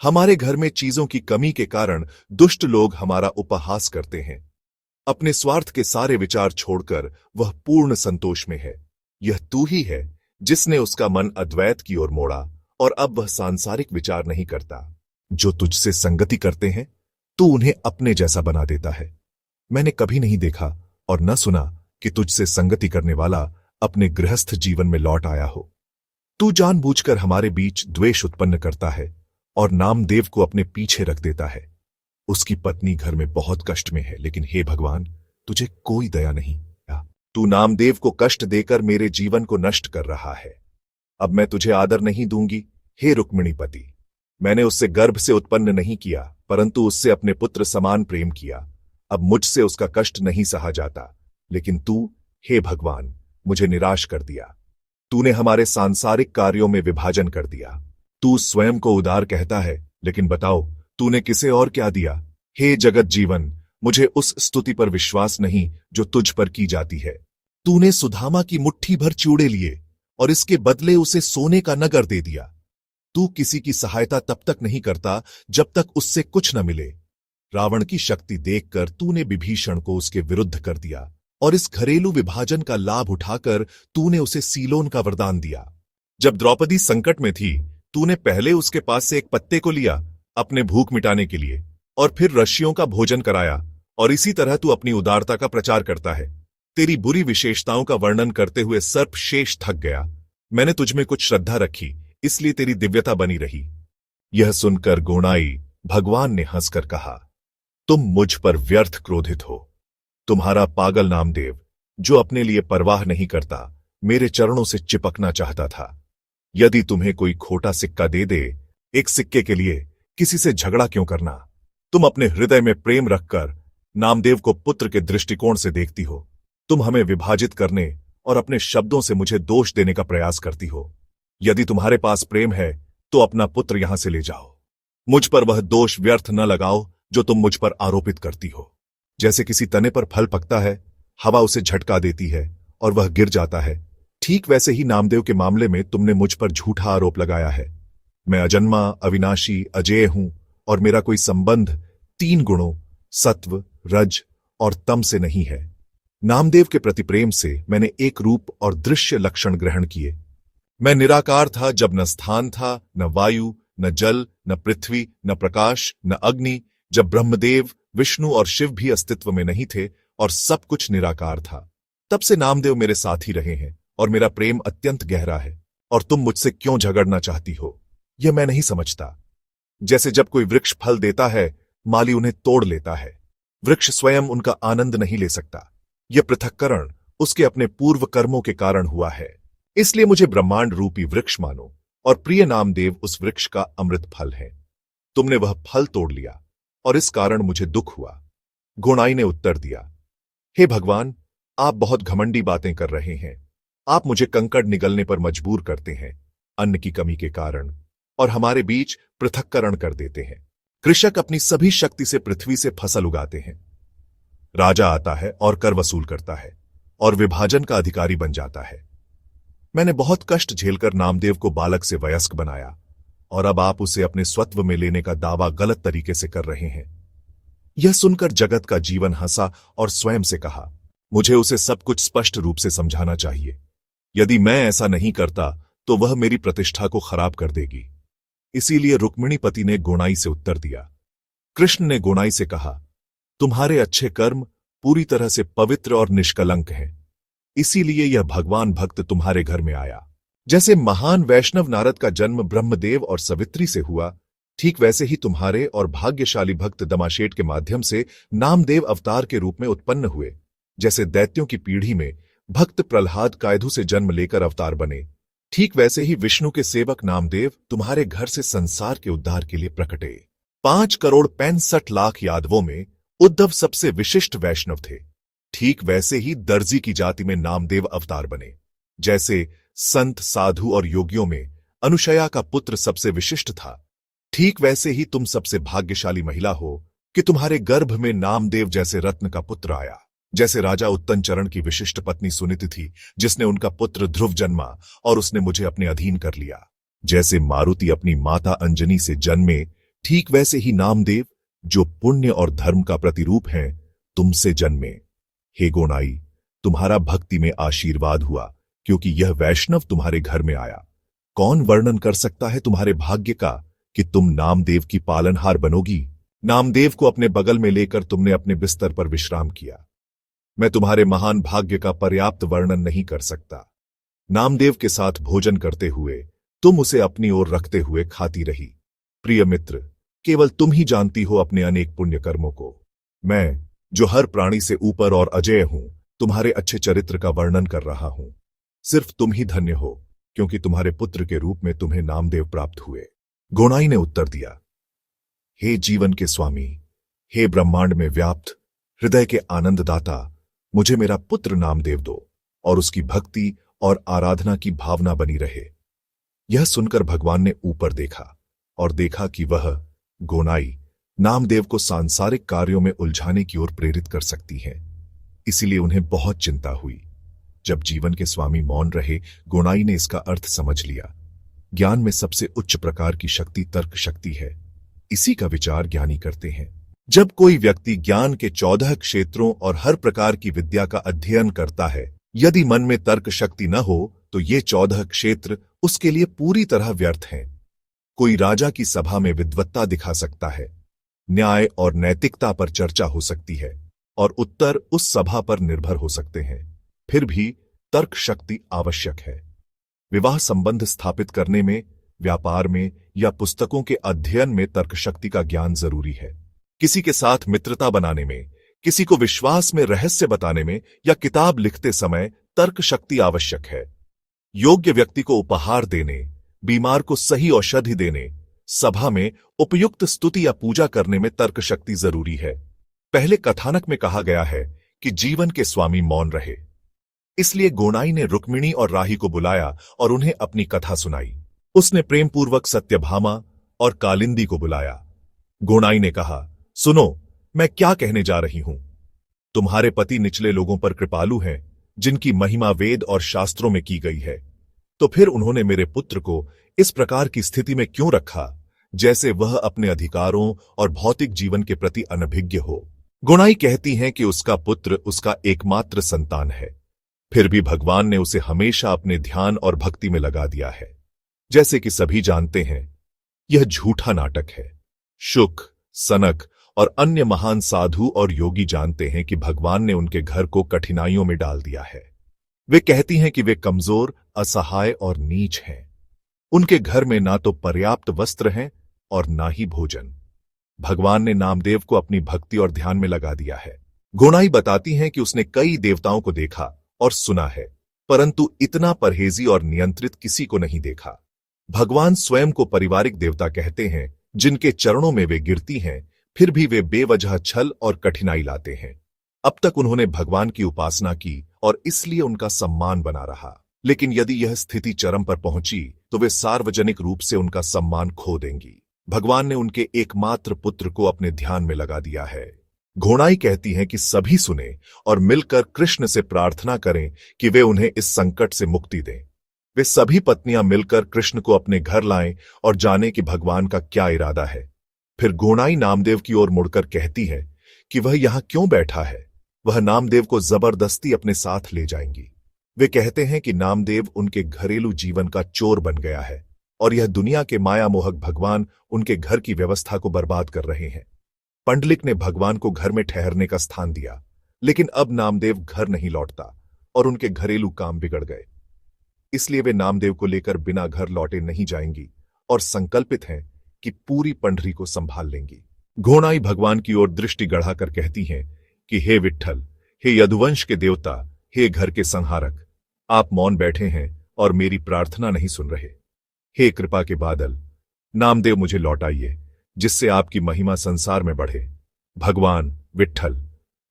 हमारे घर में चीजों की कमी के कारण दुष्ट लोग हमारा उपहास करते हैं। अपने स्वार्थ के सारे विचार छोड़कर वह पूर्ण संतोष में है। यह तू ही है जिसने उसका मन अद्वैत की ओर मोड़ा और अब वह सांसारिक विचार नहीं करता। जो तुझसे संगति करते हैं तू उन्हें अपने जैसा बना देता है। मैंने कभी नहीं देखा और न सुना कि तुझसे संगति करने वाला अपने गृहस्थ जीवन में लौट आया हो। तू जानबूझकर हमारे बीच द्वेष उत्पन्न करता है और नामदेव को अपने पीछे रख देता है। उसकी पत्नी घर में बहुत कष्ट में है, लेकिन हे भगवान, तुझे कोई दया नहीं। तू नामदेव को कष्ट देकर मेरे जीवन को नष्ट कर रहा है। अब मैं तुझे आदर नहीं दूंगी। हे रुक्मिणीपति, मैंने उससे गर्भ से उत्पन्न नहीं किया, परंतु उससे अपने पुत्र समान प्रेम किया। अब मुझसे उसका कष्ट नहीं सहा जाता, लेकिन तू, हे भगवान, मुझे निराश कर दिया। तूने हमारे सांसारिक कार्यों में विभाजन कर दिया। तू स्वयं को उदार कहता है, लेकिन बताओ तूने किसे और क्या दिया? हे जगत जीवन, मुझे उस स्तुति पर विश्वास नहीं जो तुझ पर की जाती है। तूने सुदामा की मुट्ठी भर चूड़े लिए और इसके बदले उसे सोने का नगर दे दिया। तू किसी की सहायता तब तक नहीं करता जब तक उससे कुछ न मिले। रावण की शक्ति देखकर तूने विभीषण को उसके विरुद्ध कर दिया और इस घरेलू विभाजन का लाभ उठाकर तूने उसे सीलोन का वरदान दिया। जब द्रौपदी संकट में थी, तूने पहले उसके पास से एक पत्ते को लिया अपने भूख मिटाने के लिए और फिर रश्मियों का भोजन कराया, और इसी तरह तू अपनी उदारता का प्रचार करता है। तेरी बुरी विशेषताओं का वर्णन करते हुए सर्प शेष थक गया। मैंने तुझमें कुछ श्रद्धा रखी, इसलिए तेरी दिव्यता बनी रही। यह सुनकर गोनाई भगवान ने हंसकर कहा, तुम मुझ पर व्यर्थ क्रोधित हो। तुम्हारा पागल नामदेव, जो अपने लिए परवाह नहीं करता, मेरे चरणों से चिपकना चाहता था। यदि तुम्हें कोई खोटा सिक्का दे दे, एक सिक्के के लिए किसी से झगड़ा क्यों करना? तुम अपने हृदय में प्रेम रखकर नामदेव को पुत्र के दृष्टिकोण से देखती हो। तुम हमें विभाजित करने और अपने शब्दों से मुझे दोष देने का प्रयास करती हो। यदि तुम्हारे पास प्रेम है तो अपना पुत्र यहां से ले जाओ। मुझ पर वह दोष व्यर्थ न लगाओ जो तुम मुझ पर आरोपित करती हो। जैसे किसी तने पर फल पकता है, हवा उसे झटका देती है और वह गिर जाता है, ठीक वैसे ही नामदेव के मामले में तुमने मुझ पर झूठा आरोप लगाया है। मैं अजन्मा, अविनाशी, अजेय हूं और मेरा कोई संबंध 3 गुणों सत्व, रज और तम से नहीं है। नामदेव के प्रति प्रेम से मैंने एक रूप और दृश्य लक्षण ग्रहण किए। मैं निराकार था जब न स्थान था, न वायु, न जल, न पृथ्वी, न प्रकाश, न अग्नि, जब ब्रह्मदेव, विष्णु और शिव भी अस्तित्व में नहीं थे और सब कुछ निराकार था। तब से नामदेव मेरे साथ ही रहे हैं और मेरा प्रेम अत्यंत गहरा है। और तुम मुझसे क्यों झगड़ना चाहती हो, यह मैं नहीं समझता। जैसे जब कोई वृक्ष फल देता है, माली उन्हें तोड़ लेता है। वृक्ष स्वयं उनका आनंद नहीं ले सकता। यह पृथक्करण उसके अपने पूर्व कर्मों के कारण हुआ है। इसलिए मुझे ब्रह्मांड रूपी वृक्ष मानो और प्रिय नामदेव उस वृक्ष का अमृत फल है। तुमने वह फल तोड़ लिया और इस कारण मुझे दुख हुआ। गोनाई ने उत्तर दिया, हे भगवान, आप बहुत घमंडी बातें कर रहे हैं। आप मुझे कंकड़ निगलने पर मजबूर करते हैं अन्न की कमी के कारण, और हमारे बीच पृथक्करण कर देते हैं। कृषक अपनी सभी शक्ति से पृथ्वी से फसल उगाते हैं। राजा आता है और कर वसूल करता है और विभाजन का अधिकारी बन जाता है। मैंने बहुत कष्ट झेलकर नामदेव को बालक से वयस्क बनाया और अब आप उसे अपने स्वत्व में लेने का दावा गलत तरीके से कर रहे हैं। यह सुनकर जगत का जीवन हंसा और स्वयं से कहा, मुझे उसे सब कुछ स्पष्ट रूप से समझाना चाहिए। यदि मैं ऐसा नहीं करता तो वह मेरी प्रतिष्ठा को खराब कर देगी। इसीलिए रुक्मिणीपति ने गोनाई से उत्तर दिया। कृष्ण ने गोनाई से कहा, तुम्हारे अच्छे कर्म पूरी तरह से पवित्र और निष्कलंक हैं, इसीलिए यह भगवान भक्त तुम्हारे घर में आया। जैसे महान वैष्णव नारद का जन्म ब्रह्मदेव और सवित्री से हुआ, ठीक वैसे ही तुम्हारे और भाग्यशाली भक्त दमाशेट के माध्यम से नामदेव अवतार के रूप में उत्पन्न हुए। जैसे दैत्यों की पीढ़ी में भक्त प्रहलाद कायधु से जन्म लेकर अवतार बने, ठीक वैसे ही विष्णु के सेवक नामदेव तुम्हारे घर से संसार के उद्धार के लिए प्रकटे। 5,65,00,000 यादवों में उद्धव सबसे विशिष्ट वैष्णव थे। ठीक वैसे ही दर्जी की जाति में नामदेव अवतार बने। जैसे संत साधु और योगियों में अनुशया का पुत्र सबसे विशिष्ट था, ठीक वैसे ही तुम सबसे भाग्यशाली महिला हो कि तुम्हारे गर्भ में नामदेव जैसे रत्न का पुत्र आया। जैसे राजा उत्तन चरण की विशिष्ट पत्नी सुनीति थी, जिसने उनका पुत्र ध्रुव जन्मा और उसने मुझे अपने अधीन कर लिया। जैसे मारुति अपनी माता अंजनी से जन्मे, ठीक वैसे ही नामदेव, जो पुण्य और धर्म का प्रतिरूप हैं, तुमसे जन्मे। हे गोनाई, तुम्हारा भक्ति में आशीर्वाद हुआ, क्योंकि यह वैष्णव तुम्हारे घर में आया। कौन वर्णन कर सकता है तुम्हारे भाग्य का कि तुम नामदेव की पालनहार बनोगी। नामदेव को अपने बगल में लेकर तुमने अपने बिस्तर पर विश्राम किया। मैं तुम्हारे महान भाग्य का पर्याप्त वर्णन नहीं कर सकता। नामदेव के साथ भोजन करते हुए तुम उसे अपनी ओर रखते हुए खाती रही। प्रिय मित्र, केवल तुम ही जानती हो अपने अनेक पुण्य कर्मों को। मैं, जो हर प्राणी से ऊपर और अजेय हूं, तुम्हारे अच्छे चरित्र का वर्णन कर रहा हूं। सिर्फ तुम ही धन्य हो, क्योंकि तुम्हारे पुत्र के रूप में तुम्हें नामदेव प्राप्त हुए। गोनाई ने उत्तर दिया, हे जीवन के स्वामी, हे ब्रह्मांड में व्याप्त हृदय के आनंददाता, मुझे मेरा पुत्र नामदेव दो और उसकी भक्ति और आराधना की भावना बनी रहे। यह सुनकर भगवान ने ऊपर देखा और देखा कि वह गोनाई नामदेव को सांसारिक कार्यों में उलझाने की ओर प्रेरित कर सकती है। इसीलिए उन्हें बहुत चिंता हुई। जब जीवन के स्वामी मौन रहे, गोनाई ने इसका अर्थ समझ लिया। ज्ञान में सबसे उच्च प्रकार की शक्ति तर्क शक्ति है। इसी का विचार ज्ञानी करते हैं। जब कोई व्यक्ति ज्ञान के 14 क्षेत्रों और हर प्रकार की विद्या का अध्ययन करता है, यदि मन में तर्क शक्ति न हो तो ये 14 क्षेत्र उसके लिए पूरी तरह व्यर्थ हैं। कोई राजा की सभा में विद्वत्ता दिखा सकता है, न्याय और नैतिकता पर चर्चा हो सकती है और उत्तर उस सभा पर निर्भर हो सकते हैं, फिर भी तर्क शक्ति आवश्यक है। विवाह संबंध स्थापित करने में, व्यापार में या पुस्तकों के अध्ययन में तर्क शक्ति का ज्ञान जरूरी है। किसी के साथ मित्रता बनाने में, किसी को विश्वास में रहस्य बताने में या किताब लिखते समय तर्क शक्ति आवश्यक है। योग्य व्यक्ति को उपहार देने, बीमार को सही औषधि देने, सभा में उपयुक्त स्तुति या पूजा करने में तर्क शक्ति जरूरी है। पहले कथानक में कहा गया है कि जीवन के स्वामी मौन रहे। इसलिए गोनाई ने रुक्मिणी और राही को बुलाया और उन्हें अपनी कथा सुनाई। उसने प्रेमपूर्वक सत्यभामा और कालिंदी को बुलाया। गोनाई ने कहा, सुनो, मैं क्या कहने जा रही हूं। तुम्हारे पति निचले लोगों पर कृपालु हैं, जिनकी महिमा वेद और शास्त्रों में की गई है। तो फिर उन्होंने मेरे पुत्र को इस प्रकार की स्थिति में क्यों रखा, जैसे वह अपने अधिकारों और भौतिक जीवन के प्रति अनभिज्ञ हो। गोनाई कहती हैं कि उसका पुत्र उसका एकमात्र संतान है, फिर भी भगवान ने उसे हमेशा अपने ध्यान और भक्ति में लगा दिया है। जैसे कि सभी जानते हैं, यह झूठा नाटक है। शुक, सनक और अन्य महान साधु और योगी जानते हैं कि भगवान ने उनके घर को कठिनाइयों में डाल दिया है। वे कहती हैं कि वे कमजोर, असहाय और नीच हैं। उनके घर में ना तो पर्याप्त वस्त्र हैं और ना ही भोजन। भगवान ने नामदेव को अपनी भक्ति और ध्यान में लगा दिया है। गोनाई बताती हैं कि उसने कई देवताओं को देखा और सुना है, परंतु इतना परहेजी और नियंत्रित किसी को नहीं देखा। भगवान स्वयं को पारिवारिक देवता कहते हैं, जिनके चरणों में वे गिरती हैं, फिर भी वे बेवजह छल और कठिनाई लाते हैं। अब तक उन्होंने भगवान की उपासना की और इसलिए उनका सम्मान बना रहा, लेकिन यदि यह स्थिति चरम पर पहुंची तो वे सार्वजनिक रूप से उनका सम्मान खो देंगी। भगवान ने उनके एकमात्र पुत्र को अपने ध्यान में लगा दिया है। घोड़ाई कहती हैं कि सभी सुने और मिलकर कृष्ण से प्रार्थना करें कि वे उन्हें इस संकट से मुक्ति दें। वे सभी पत्नियां मिलकर कृष्ण को अपने घर लाएं और जाने कि भगवान का क्या इरादा है। फिर घोड़ाई नामदेव की ओर मुड़कर कहती है कि वह यहां क्यों बैठा है। वह नामदेव को जबरदस्ती अपने साथ ले जाएंगी। वे कहते हैं कि नामदेव उनके घरेलू जीवन का चोर बन गया है और यह दुनिया के माया मोहक भगवान उनके घर की व्यवस्था को बर्बाद कर रहे हैं। पंडलिक ने भगवान को घर में ठहरने का स्थान दिया, लेकिन अब नामदेव घर नहीं लौटता और उनके घरेलू काम बिगड़ गए। इसलिए वे नामदेव को लेकर बिना घर लौटे नहीं जाएंगी और संकल्पित हैं कि पूरी पंडरी को संभाल लेंगी। घोड़ाई भगवान की ओर दृष्टि गढ़ाकर कहती हैं कि हे विट्ठल, हे यदुवंश के देवता, हे घर के संहारक, आप मौन बैठे हैं और मेरी प्रार्थना नहीं सुन रहे। हे कृपा के बादल, नामदेव मुझे लौटाइए, जिससे आपकी महिमा संसार में बढ़े। भगवान विट्ठल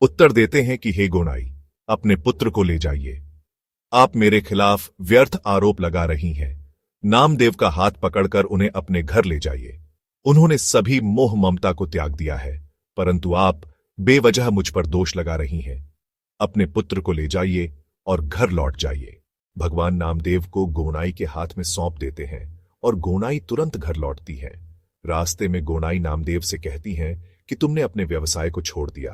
उत्तर देते हैं कि हे घोड़ाई, अपने पुत्र को ले जाइए। आप मेरे खिलाफ व्यर्थ आरोप लगा रही हैं। नामदेव का हाथ पकड़कर उन्हें अपने घर ले जाइए। उन्होंने सभी मोह ममता को त्याग दिया है, परंतु आप बेवजह मुझ पर दोष लगा रही हैं। अपने पुत्र को ले जाइए और घर लौट जाइए। भगवान नामदेव को घोड़ाई के हाथ में सौंप देते हैं और घोड़ाई तुरंत घर लौटती है। रास्ते में घोड़ाई नामदेव से कहती हैं कि तुमने अपने व्यवसाय को छोड़ दिया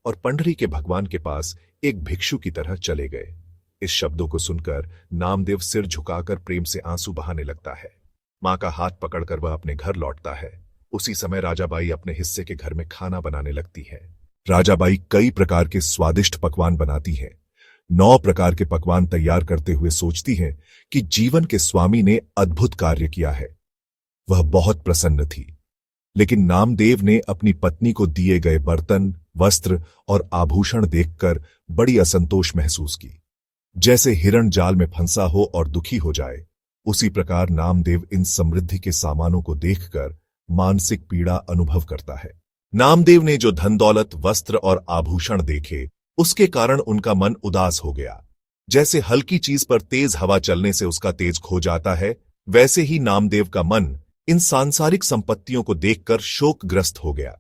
और पंडरी के भगवान के पास एक भिक्षु की तरह चले गए। इस शब्दों को सुनकर नामदेव सिर झुकाकर प्रेम से आंसू बहाने लगता है। मां का हाथ पकड़कर वह अपने घर लौटता है। उसी समय राजाबाई अपने हिस्से के घर में खाना बनाने लगती है। राजाबाई कई प्रकार के स्वादिष्ट पकवान बनाती हैं। 9 प्रकार के पकवान तैयार करते हुए सोचती हैं कि जीवन के स्वामी ने अद्भुत कार्य किया है। वह बहुत प्रसन्न थी, लेकिन नामदेव ने अपनी पत्नी को दिए गए बर्तन, वस्त्र और आभूषण देखकर बड़ी असंतोष महसूस की। जैसे हिरण जाल में फंसा हो और दुखी हो जाए, उसी प्रकार नामदेव इन समृद्धि के सामानों को देखकर मानसिक पीड़ा अनुभव करता है। नामदेव ने जो धन दौलत, वस्त्र और आभूषण देखे, उसके कारण उनका मन उदास हो गया। जैसे हल्की चीज पर तेज हवा चलने से उसका तेज खो जाता है, वैसे ही नामदेव का मन इन सांसारिक संपत्तियों को देखकर शोकग्रस्त हो गया।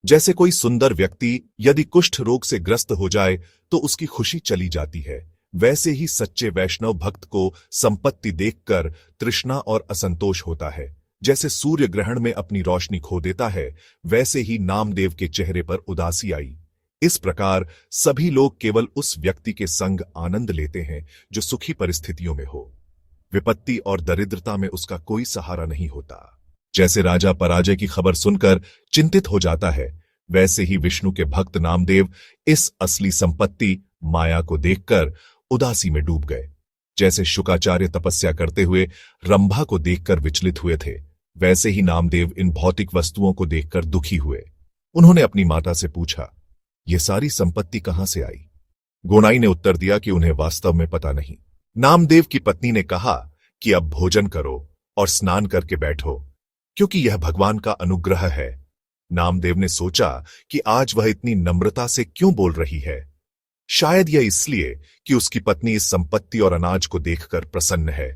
जैसे कोई सुंदर व्यक्ति यदि कुष्ठ रोग से ग्रस्त हो जाए तो उसकी खुशी चली जाती है, वैसे ही सच्चे वैष्णव भक्त को संपत्ति देखकर तृष्णा और असंतोष होता है। जैसे सूर्य ग्रहण में अपनी रोशनी खो देता है, वैसे ही नामदेव के चेहरे पर उदासी आई। इस प्रकार सभी लोग केवल उस व्यक्ति के संग आनंद लेते हैं जो सुखी परिस्थितियों में हो। विपत्ति और दरिद्रता में उसका कोई सहारा नहीं होता। जैसे राजा पराजय की खबर सुनकर चिंतित हो जाता है, वैसे ही विष्णु के भक्त नामदेव इस असली संपत्ति माया को देखकर उदासी में डूब गए। जैसे शुकाचार्य तपस्या करते हुए रंभा को देखकर विचलित हुए थे, वैसे ही नामदेव इन भौतिक वस्तुओं को देखकर दुखी हुए। उन्होंने अपनी माता से पूछा, यह सारी संपत्ति कहां से आई? घोड़ाई ने उत्तर दिया कि उन्हें वास्तव में पता नहीं। नामदेव की पत्नी ने कहा कि अब भोजन करो और स्नान करके बैठो, क्योंकि यह भगवान का अनुग्रह है। नामदेव ने सोचा कि आज वह इतनी नम्रता से क्यों बोल रही है। शायद यह इसलिए कि उसकी पत्नी इस संपत्ति और अनाज को देखकर प्रसन्न है।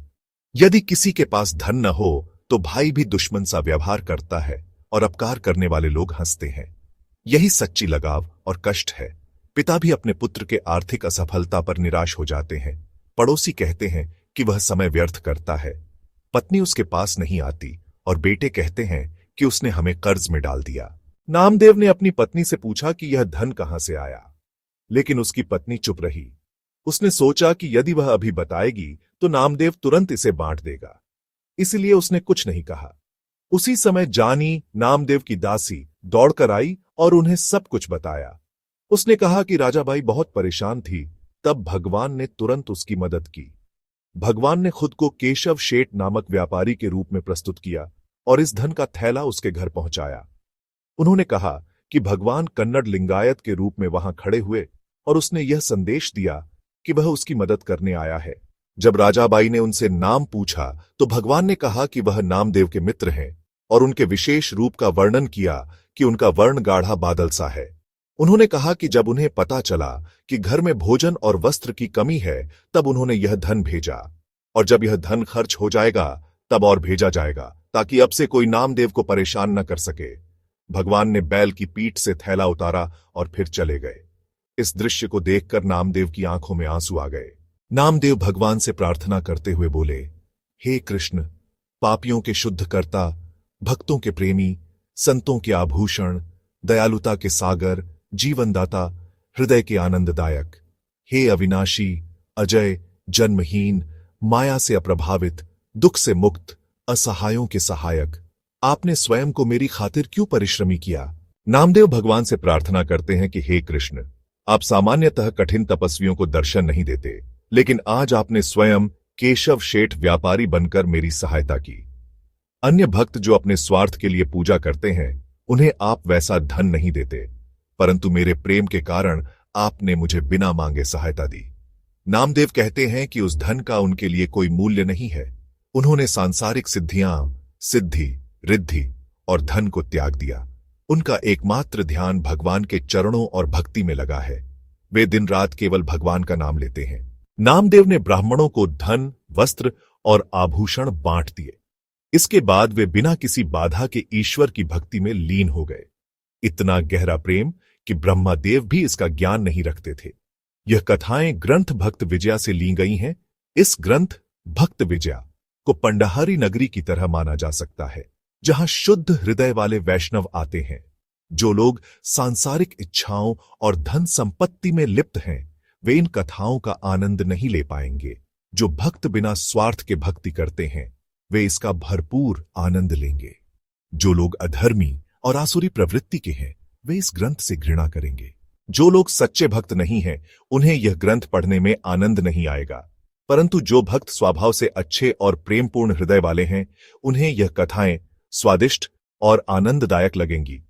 यदि किसी के पास धन न हो तो भाई भी दुश्मन सा व्यवहार करता है और अपकार करने वाले लोग हंसते हैं। यही सच्ची लगाव और कष्ट है। पिता भी अपने पुत्र के आर्थिक असफलता पर निराश हो जाते हैं। पड़ोसी कहते हैं कि वह समय व्यर्थ करता है। पत्नी उसके पास नहीं आती और बेटे कहते हैं कि उसने हमें कर्ज में डाल दिया। नामदेव ने अपनी पत्नी से पूछा कि यह धन कहां से आया, लेकिन उसकी पत्नी चुप रही। उसने सोचा कि यदि वह अभी बताएगी तो नामदेव तुरंत इसे बांट देगा, इसलिए उसने कुछ नहीं कहा। उसी समय जानी, नामदेव की दासी, दौड़कर आई और उन्हें सब कुछ बताया। उसने कहा कि राजाबाई बहुत परेशान थी, तब भगवान ने तुरंत उसकी मदद की। भगवान ने खुद को केशव शेठ नामक व्यापारी के रूप में प्रस्तुत किया और इस धन का थैला उसके घर पहुंचाया। उन्होंने कहा कि भगवान कन्नड़ लिंगायत के रूप में वहां खड़े हुए और उसने यह संदेश दिया कि वह उसकी मदद करने आया है। जब राजाबाई ने उनसे नाम पूछा तो भगवान ने कहा कि वह नामदेव के मित्र हैं और उनके विशेष रूप का वर्णन किया कि उनका वर्ण गाढ़ा बादल सा है। उन्होंने कहा कि जब उन्हें पता चला कि घर में भोजन और वस्त्र की कमी है, तब उन्होंने यह धन भेजा, और जब यह धन खर्च हो जाएगा तब और भेजा जाएगा, ताकि अब से कोई नामदेव को परेशान न कर सके। भगवान ने बैल की पीठ से थैला उतारा और फिर चले गए। इस दृश्य को देखकर नामदेव की आंखों में आंसू आ गए। नामदेव भगवान से प्रार्थना करते हुए बोले, हे कृष्ण, पापियों के शुद्धकर्ता, भक्तों के प्रेमी, संतों के आभूषण, दयालुता के सागर, जीवनदाता, हृदय के आनंददायक, हे अविनाशी, अजय, जन्महीन, माया से अप्रभावित, दुख से मुक्त, असहायों के सहायक, आपने स्वयं को मेरी खातिर क्यों परिश्रमी किया। नामदेव भगवान से प्रार्थना करते हैं कि हे कृष्ण, आप सामान्यतः कठिन तपस्वियों को दर्शन नहीं देते, लेकिन आज आपने स्वयं केशव शेठ व्यापारी बनकर मेरी सहायता की। अन्य भक्त जो अपने स्वार्थ के लिए पूजा करते हैं, उन्हें आप वैसा धन नहीं देते, परंतु मेरे प्रेम के कारण आपने मुझे बिना मांगे सहायता दी। नामदेव कहते हैं कि उस धन का उनके लिए कोई मूल्य नहीं है। उन्होंने सांसारिक सिद्धियां, सिद्धि, रिद्धि और धन को त्याग दिया। उनका एकमात्र ध्यान भगवान के चरणों और भक्ति में लगा है। वे दिन रात केवल भगवान का नाम लेते हैं। नामदेव ने ब्राह्मणों को धन, वस्त्र और आभूषण बांट दिए। इसके बाद वे बिना किसी बाधा के ईश्वर की भक्ति में लीन हो गए। इतना गहरा प्रेम कि ब्रह्मादेव भी इसका ज्ञान नहीं रखते थे। यह कथाएं ग्रंथ भक्त विजया से ली गई हैं। इस ग्रंथ भक्त विजया को पंडाहारी नगरी की तरह माना जा सकता है, जहां शुद्ध हृदय वाले वैष्णव आते हैं। जो लोग सांसारिक इच्छाओं और धन संपत्ति में लिप्त हैं, वे इन कथाओं का आनंद नहीं ले पाएंगे। जो भक्त बिना स्वार्थ के भक्ति करते हैं, वे इसका भरपूर आनंद लेंगे। जो लोग अधर्मी और आसुरी प्रवृत्ति के हैं, वे इस ग्रंथ से घृणा करेंगे। जो लोग सच्चे भक्त नहीं हैं, उन्हें यह ग्रंथ पढ़ने में आनंद नहीं आएगा, परंतु जो भक्त स्वभाव से अच्छे और प्रेमपूर्ण हृदय वाले हैं, उन्हें यह कथाएं स्वादिष्ट और आनंददायक लगेंगी।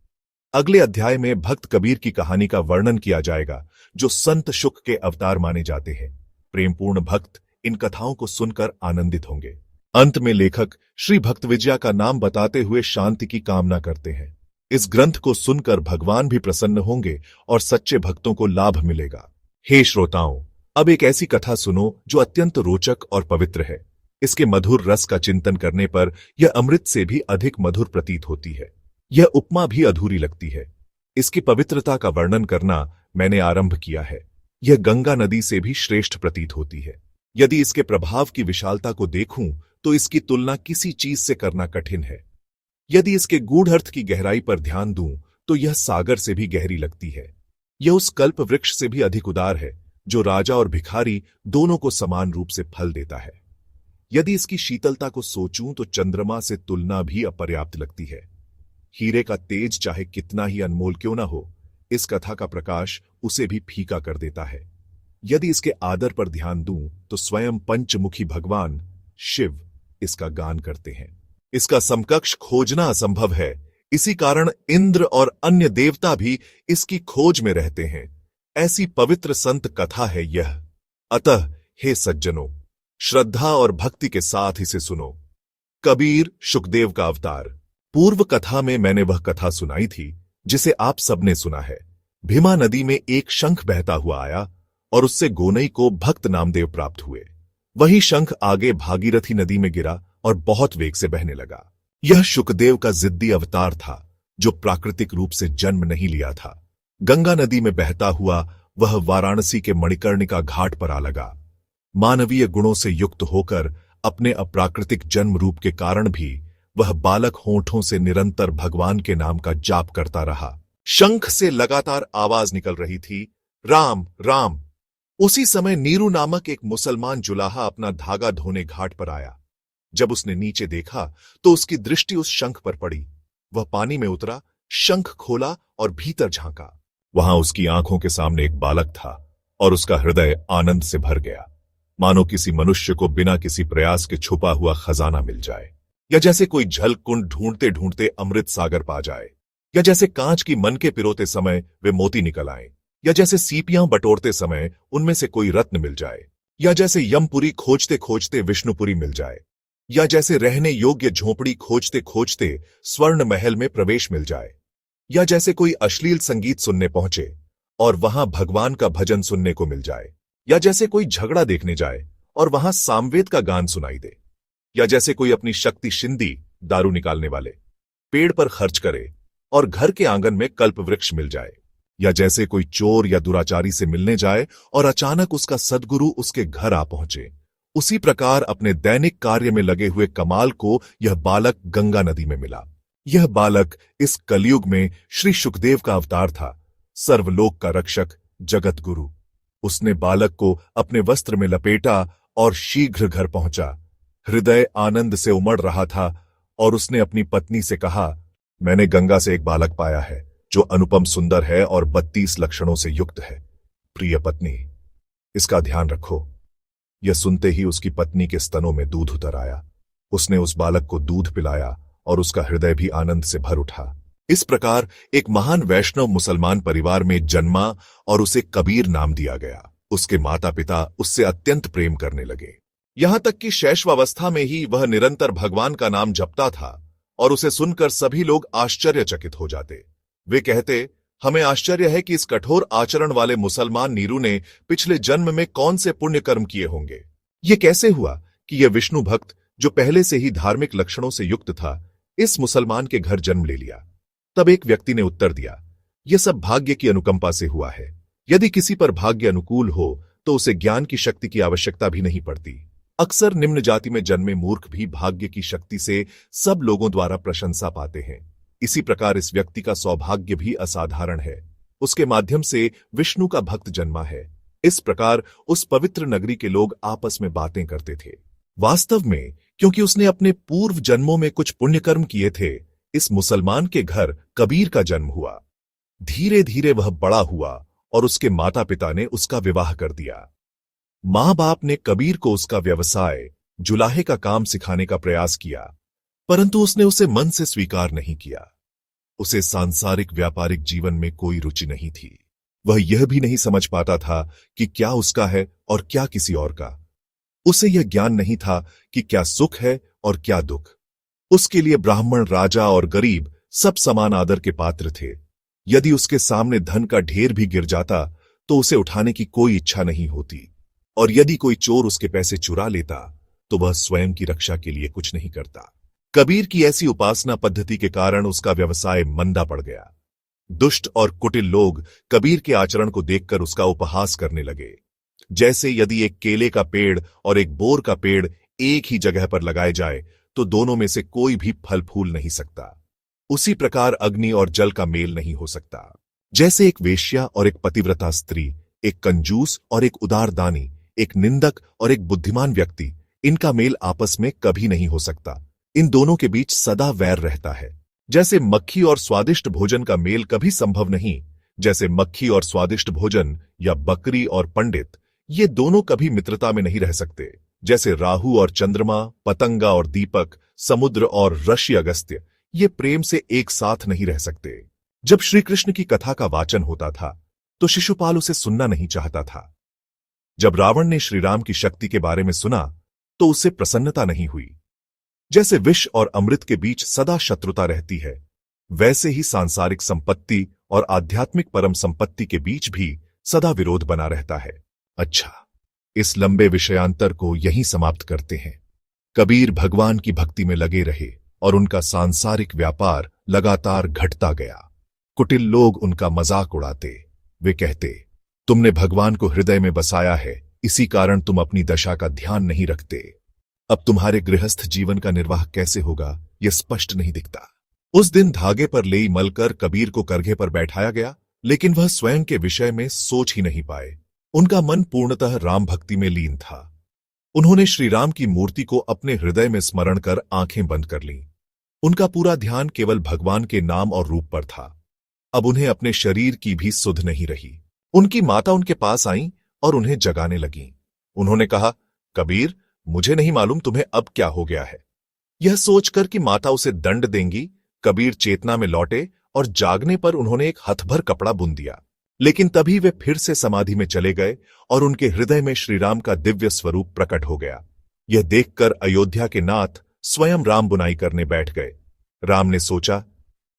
अगले अध्याय में भक्त कबीर की कहानी का वर्णन किया जाएगा, जो संत शुक के अवतार माने जाते हैं। प्रेमपूर्ण भक्त इन कथाओं को सुनकर आनंदित होंगे। अंत में लेखक श्री भक्त विजया का नाम बताते हुए शांति की कामना करते हैं। इस ग्रंथ को सुनकर भगवान भी प्रसन्न होंगे और सच्चे भक्तों को लाभ मिलेगा। हे श्रोताओं, अब एक ऐसी कथा सुनो जो अत्यंत रोचक और पवित्र है। इसके मधुर रस का चिंतन करने पर यह अमृत से भी अधिक मधुर प्रतीत होती है। यह उपमा भी अधूरी लगती है। इसकी पवित्रता का वर्णन करना मैंने आरंभ किया है। यह गंगा नदी से भी श्रेष्ठ प्रतीत होती है। यदि इसके प्रभाव की विशालता को देखूं तो इसकी तुलना किसी चीज से करना कठिन है। यदि इसके गूढ़ अर्थ की गहराई पर ध्यान दूं तो यह सागर से भी गहरी लगती है। यह उस कल्प वृक्ष से भी अधिक उदार है, जो राजा और भिखारी दोनों को समान रूप से फल देता है। यदि इसकी शीतलता को सोचूं तो चंद्रमा से तुलना भी अपर्याप्त लगती है। हीरे का तेज चाहे कितना ही अनमोल क्यों ना हो, इस कथा का प्रकाश उसे भी फीका कर देता है। यदि इसके आदर पर ध्यान दूं तो स्वयं पंचमुखी भगवान शिव इसका गान करते हैं। इसका समकक्ष खोजना असंभव है। इसी कारण इंद्र और अन्य देवता भी इसकी खोज में रहते हैं। ऐसी पवित्र संत कथा है यह। अतः हे सज्जनों, श्रद्धा और भक्ति के साथ इसे सुनो। कबीर शुकदेव का अवतार। पूर्व कथा में मैंने वह कथा सुनाई थी जिसे आप सबने सुना है। भीमा नदी में एक शंख बहता हुआ आया और उससे गोनई को भक्त नामदेव प्राप्त हुए। वही शंख आगे भागीरथी नदी में गिरा और बहुत वेग से बहने लगा। यह शुकदेव का जिद्दी अवतार था, जो प्राकृतिक रूप से जन्म नहीं लिया था। गंगा नदी में बहता हुआ वह वाराणसी के मणिकर्णिका घाट पर आ लगा। मानवीय गुणों से युक्त होकर अपने अप्राकृतिक जन्म रूप के कारण भी वह बालक होठों से निरंतर भगवान के नाम का जाप करता रहा। शंख से लगातार आवाज निकल रही थी, राम राम। उसी समय नीरू नामक एक मुसलमान जुलाहा अपना धागा धोने घाट पर आया। जब उसने नीचे देखा तो उसकी दृष्टि उस शंख पर पड़ी। वह पानी में उतरा, शंख खोला और भीतर झांका। वहां उसकी आंखों के सामने एक बालक था और उसका हृदय आनंद से भर गया, मानो किसी मनुष्य को बिना किसी प्रयास के छुपा हुआ खजाना मिल जाए, या जैसे कोई जल कुंड ढूंढते ढूंढते अमृत सागर पा जाए, या जैसे कांच की मनके पिरोते समय वे मोती निकल आए, या जैसे सीपियां बटोरते समय उनमें से कोई रत्न मिल जाए, या जैसे यमपुरी खोजते खोजते विष्णुपुरी मिल जाए, या जैसे रहने योग्य झोंपड़ी खोजते खोजते स्वर्ण महल में प्रवेश मिल जाए, या जैसे कोई अश्लील संगीत सुनने पहुंचे और वहां भगवान का भजन सुनने को मिल जाए, या जैसे कोई झगड़ा देखने जाए और वहां सामवेद का गान सुनाई दे, या जैसे कोई अपनी शक्ति शिंदी दारू निकालने वाले पेड़ पर खर्च करे और घर के आंगन में कल्प वृक्ष मिल जाए, या जैसे कोई चोर या दुराचारी से मिलने जाए और अचानक उसका सद्गुरु उसके घर आ पहुंचे, उसी प्रकार अपने दैनिक कार्य में लगे हुए कमाल को यह बालक गंगा नदी में मिला। यह बालक इस कलयुग में श्री शुकदेव का अवतार था, सर्वलोक का रक्षक, जगत गुरु। उसने बालक को अपने वस्त्र में लपेटा और शीघ्र घर पहुंचा। हृदय आनंद से उमड़ रहा था और उसने अपनी पत्नी से कहा, मैंने गंगा से एक बालक पाया है जो अनुपम सुंदर है और 32 लक्षणों से युक्त है। प्रिय पत्नी, इसका ध्यान रखो। यह सुनते ही उसकी पत्नी के स्तनों में दूध उतर आया। उसने उस बालक को दूध पिलाया और उसका हृदय भी आनंद से भर उठा। इस प्रकार एक महान वैष्णव मुसलमान परिवार में जन्मा और उसे कबीर नाम दिया गया। उसके माता पिता उससे अत्यंत प्रेम करने लगे, यहां तक कि शैशवावस्था में ही वह निरंतर भगवान का नाम जपता था और उसे सुनकर सभी लोग आश्चर्यचकित हो जाते। वे कहते, हमें आश्चर्य है कि इस कठोर आचरण वाले मुसलमान नीरू ने पिछले जन्म में कौन से पुण्य कर्म किए होंगे। ये कैसे हुआ कि यह विष्णु भक्त, जो पहले से ही धार्मिक लक्षणों से युक्त था, इस मुसलमान के घर जन्म ले लिया। तब एक व्यक्ति ने उत्तर दिया, यह सब भाग्य की अनुकंपा से हुआ है। यदि किसी पर भाग्य अनुकूल हो तो उसे ज्ञान की शक्ति की आवश्यकता भी नहीं पड़ती। अक्सर निम्न जाति में जन्मे मूर्ख भी भाग्य की शक्ति से सब लोगों द्वारा प्रशंसा पाते हैं। इसी प्रकार इस व्यक्ति का सौभाग्य भी असाधारण है। उसके माध्यम से विष्णु का भक्त जन्मा है। इस प्रकार उस पवित्र नगरी के लोग आपस में बातें करते थे। वास्तव में क्योंकि उसने अपने पूर्व जन्मों में कुछ पुण्यकर्म किए थे, इस मुसलमान के घर कबीर का जन्म हुआ। धीरे धीरे वह बड़ा हुआ और उसके माता पिता ने उसका विवाह कर दिया। मां बाप ने कबीर को उसका व्यवसाय जुलाहे का काम सिखाने का प्रयास किया, परंतु उसने उसे मन से स्वीकार नहीं किया। उसे सांसारिक व्यापारिक जीवन में कोई रुचि नहीं थी। वह यह भी नहीं समझ पाता था कि क्या उसका है और क्या किसी और का। उसे यह ज्ञान नहीं था कि क्या सुख है और क्या दुख। उसके लिए ब्राह्मण, राजा और गरीब सब समान आदर के पात्र थे। यदि उसके सामने धन का ढेर भी गिर जाता तो उसे उठाने की कोई इच्छा नहीं होती, और यदि कोई चोर उसके पैसे चुरा लेता तो वह स्वयं की रक्षा के लिए कुछ नहीं करता। कबीर की ऐसी उपासना पद्धति के कारण उसका व्यवसाय मंदा पड़ गया। दुष्ट और कुटिल लोग कबीर के आचरण को देखकर उसका उपहास करने लगे। जैसे यदि एक केले का पेड़ और एक बोर का पेड़ एक ही जगह पर लगाए जाए तो दोनों में से कोई भी फल फूल नहीं सकता। उसी प्रकार अग्नि और जल का मेल नहीं हो सकता। जैसे एक वेश्या और एक पतिव्रता स्त्री, एक कंजूस और एक उदार दानी, एक निंदक और एक बुद्धिमान व्यक्ति, इनका मेल आपस में कभी नहीं हो सकता। इन दोनों के बीच सदा वैर रहता है। जैसे मक्खी और स्वादिष्ट भोजन का मेल कभी संभव नहीं, जैसे मक्खी और स्वादिष्ट भोजन या बकरी और पंडित, ये दोनों कभी मित्रता में नहीं रह सकते। जैसे राहु और चंद्रमा, पतंगा और दीपक, समुद्र और ऋषि अगस्त्य, ये प्रेम से एक साथ नहीं रह सकते। जब श्री कृष्ण की कथा का वाचन होता था तो शिशुपाल उसे सुनना नहीं चाहता था। जब रावण ने श्रीराम की शक्ति के बारे में सुना तो उसे प्रसन्नता नहीं हुई। जैसे विष और अमृत के बीच सदा शत्रुता रहती है, वैसे ही सांसारिक संपत्ति और आध्यात्मिक परम संपत्ति के बीच भी सदा विरोध बना रहता है। अच्छा, इस लंबे विषयांतर को यहीं समाप्त करते हैं। कबीर भगवान की भक्ति में लगे रहे और उनका सांसारिक व्यापार लगातार घटता गया। कुटिल लोग उनका मजाक उड़ाते। वे कहते, तुमने भगवान को हृदय में बसाया है, इसी कारण तुम अपनी दशा का ध्यान नहीं रखते। अब तुम्हारे गृहस्थ जीवन का निर्वाह कैसे होगा, यह स्पष्ट नहीं दिखता। उस दिन धागे पर लेई मलकर कबीर को करघे पर बैठाया गया, लेकिन वह स्वयं के विषय में सोच ही नहीं पाए। उनका मन पूर्णतः राम भक्ति में लीन था। उन्होंने श्रीराम की मूर्ति को अपने हृदय में स्मरण कर आंखें बंद कर लीं। उनका पूरा ध्यान केवल भगवान के नाम और रूप पर था। अब उन्हें अपने शरीर की भी सुध नहीं रही। उनकी माता उनके पास आईं और उन्हें जगाने लगीं। उन्होंने कहा, कबीर, मुझे नहीं मालूम तुम्हें अब क्या हो गया है। यह सोचकर कि माता उसे दंड देंगी, कबीर चेतना में लौटे और जागने पर उन्होंने एक हथभर कपड़ा बुन दिया। लेकिन तभी वे फिर से समाधि में चले गए और उनके हृदय में श्रीराम का दिव्य स्वरूप प्रकट हो गया। यह देखकर अयोध्या के नाथ स्वयं राम बुनाई करने बैठ गए। राम ने सोचा,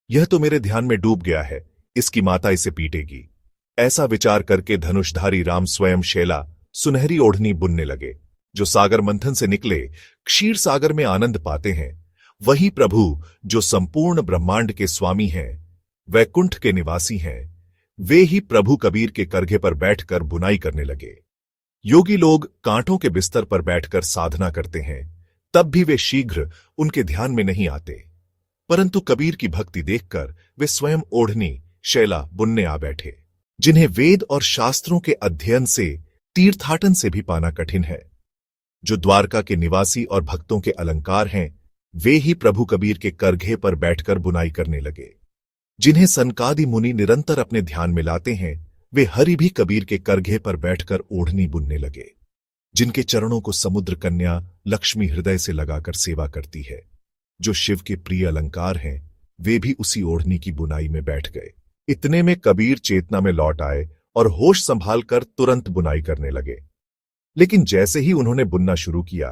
यह तो मेरे ध्यान में डूब गया है, इसकी माता इसे पीटेगी। ऐसा विचार करके धनुषधारी राम स्वयं शैला, सुनहरी ओढ़नी बुनने लगे। जो सागर मंथन से निकले क्षीर सागर में आनंद पाते हैं, वही प्रभु जो संपूर्ण ब्रह्मांड के स्वामी हैं, वैकुंठ के निवासी हैं, वे ही प्रभु कबीर के करघे पर बैठकर बुनाई करने लगे। योगी लोग कांटों के बिस्तर पर बैठकर साधना करते हैं, तब भी वे शीघ्र उनके ध्यान में नहीं आते, परंतु कबीर की भक्ति देखकर वे स्वयं ओढ़नी शैला बुनने आ बैठे, जिन्हें वेद और शास्त्रों के अध्ययन से, तीर्थाटन से भी पाना कठिन है। जो द्वारका के निवासी और भक्तों के अलंकार हैं, वे ही प्रभु कबीर के करघे पर बैठकर बुनाई करने लगे। जिन्हें सनकादि मुनि निरंतर अपने ध्यान में लाते हैं, वे हरि भी कबीर के करघे पर बैठकर ओढ़नी बुनने लगे। जिनके चरणों को समुद्र कन्या लक्ष्मी हृदय से लगाकर सेवा करती है, जो शिव के प्रिय अलंकार हैं, वे भी उसी ओढ़नी की बुनाई में बैठ गए। इतने में कबीर चेतना में लौट आए और होश संभालकर तुरंत बुनाई करने लगे। लेकिन जैसे ही उन्होंने बुनना शुरू किया,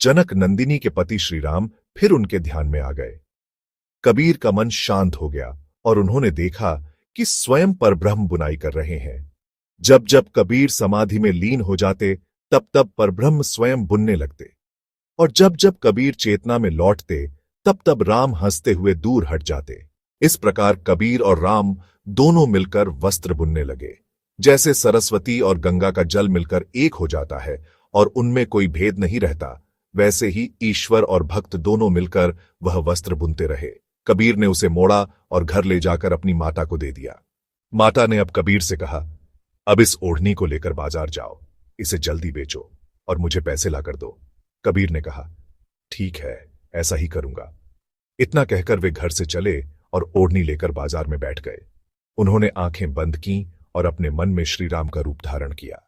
जनक नंदिनी के पति श्रीराम फिर उनके ध्यान में आ गए। कबीर का मन शांत हो गया और उन्होंने देखा कि स्वयं परब्रह्म बुनाई कर रहे हैं। जब जब कबीर समाधि में लीन हो जाते, तब तब परब्रह्म स्वयं बुनने लगते, और जब जब कबीर चेतना में लौटते, तब तब राम हंसते हुए दूर हट जाते। इस प्रकार कबीर और राम दोनों मिलकर वस्त्र बुनने लगे। जैसे सरस्वती और गंगा का जल मिलकर एक हो जाता है और उनमें कोई भेद नहीं रहता, वैसे ही ईश्वर और भक्त दोनों मिलकर वह वस्त्र बुनते रहे। कबीर ने उसे मोड़ा और घर ले जाकर अपनी माता को दे दिया। माता ने अब कबीर से कहा, अब इस ओढ़नी को लेकर बाजार जाओ, इसे जल्दी बेचो और मुझे पैसे लाकर दो। कबीर ने कहा, ठीक है, ऐसा ही करूंगा। इतना कहकर वे घर से चले और ओढ़नी लेकर बाजार में बैठ गए। उन्होंने आंखें बंद की और अपने मन में श्री राम का रूप धारण किया।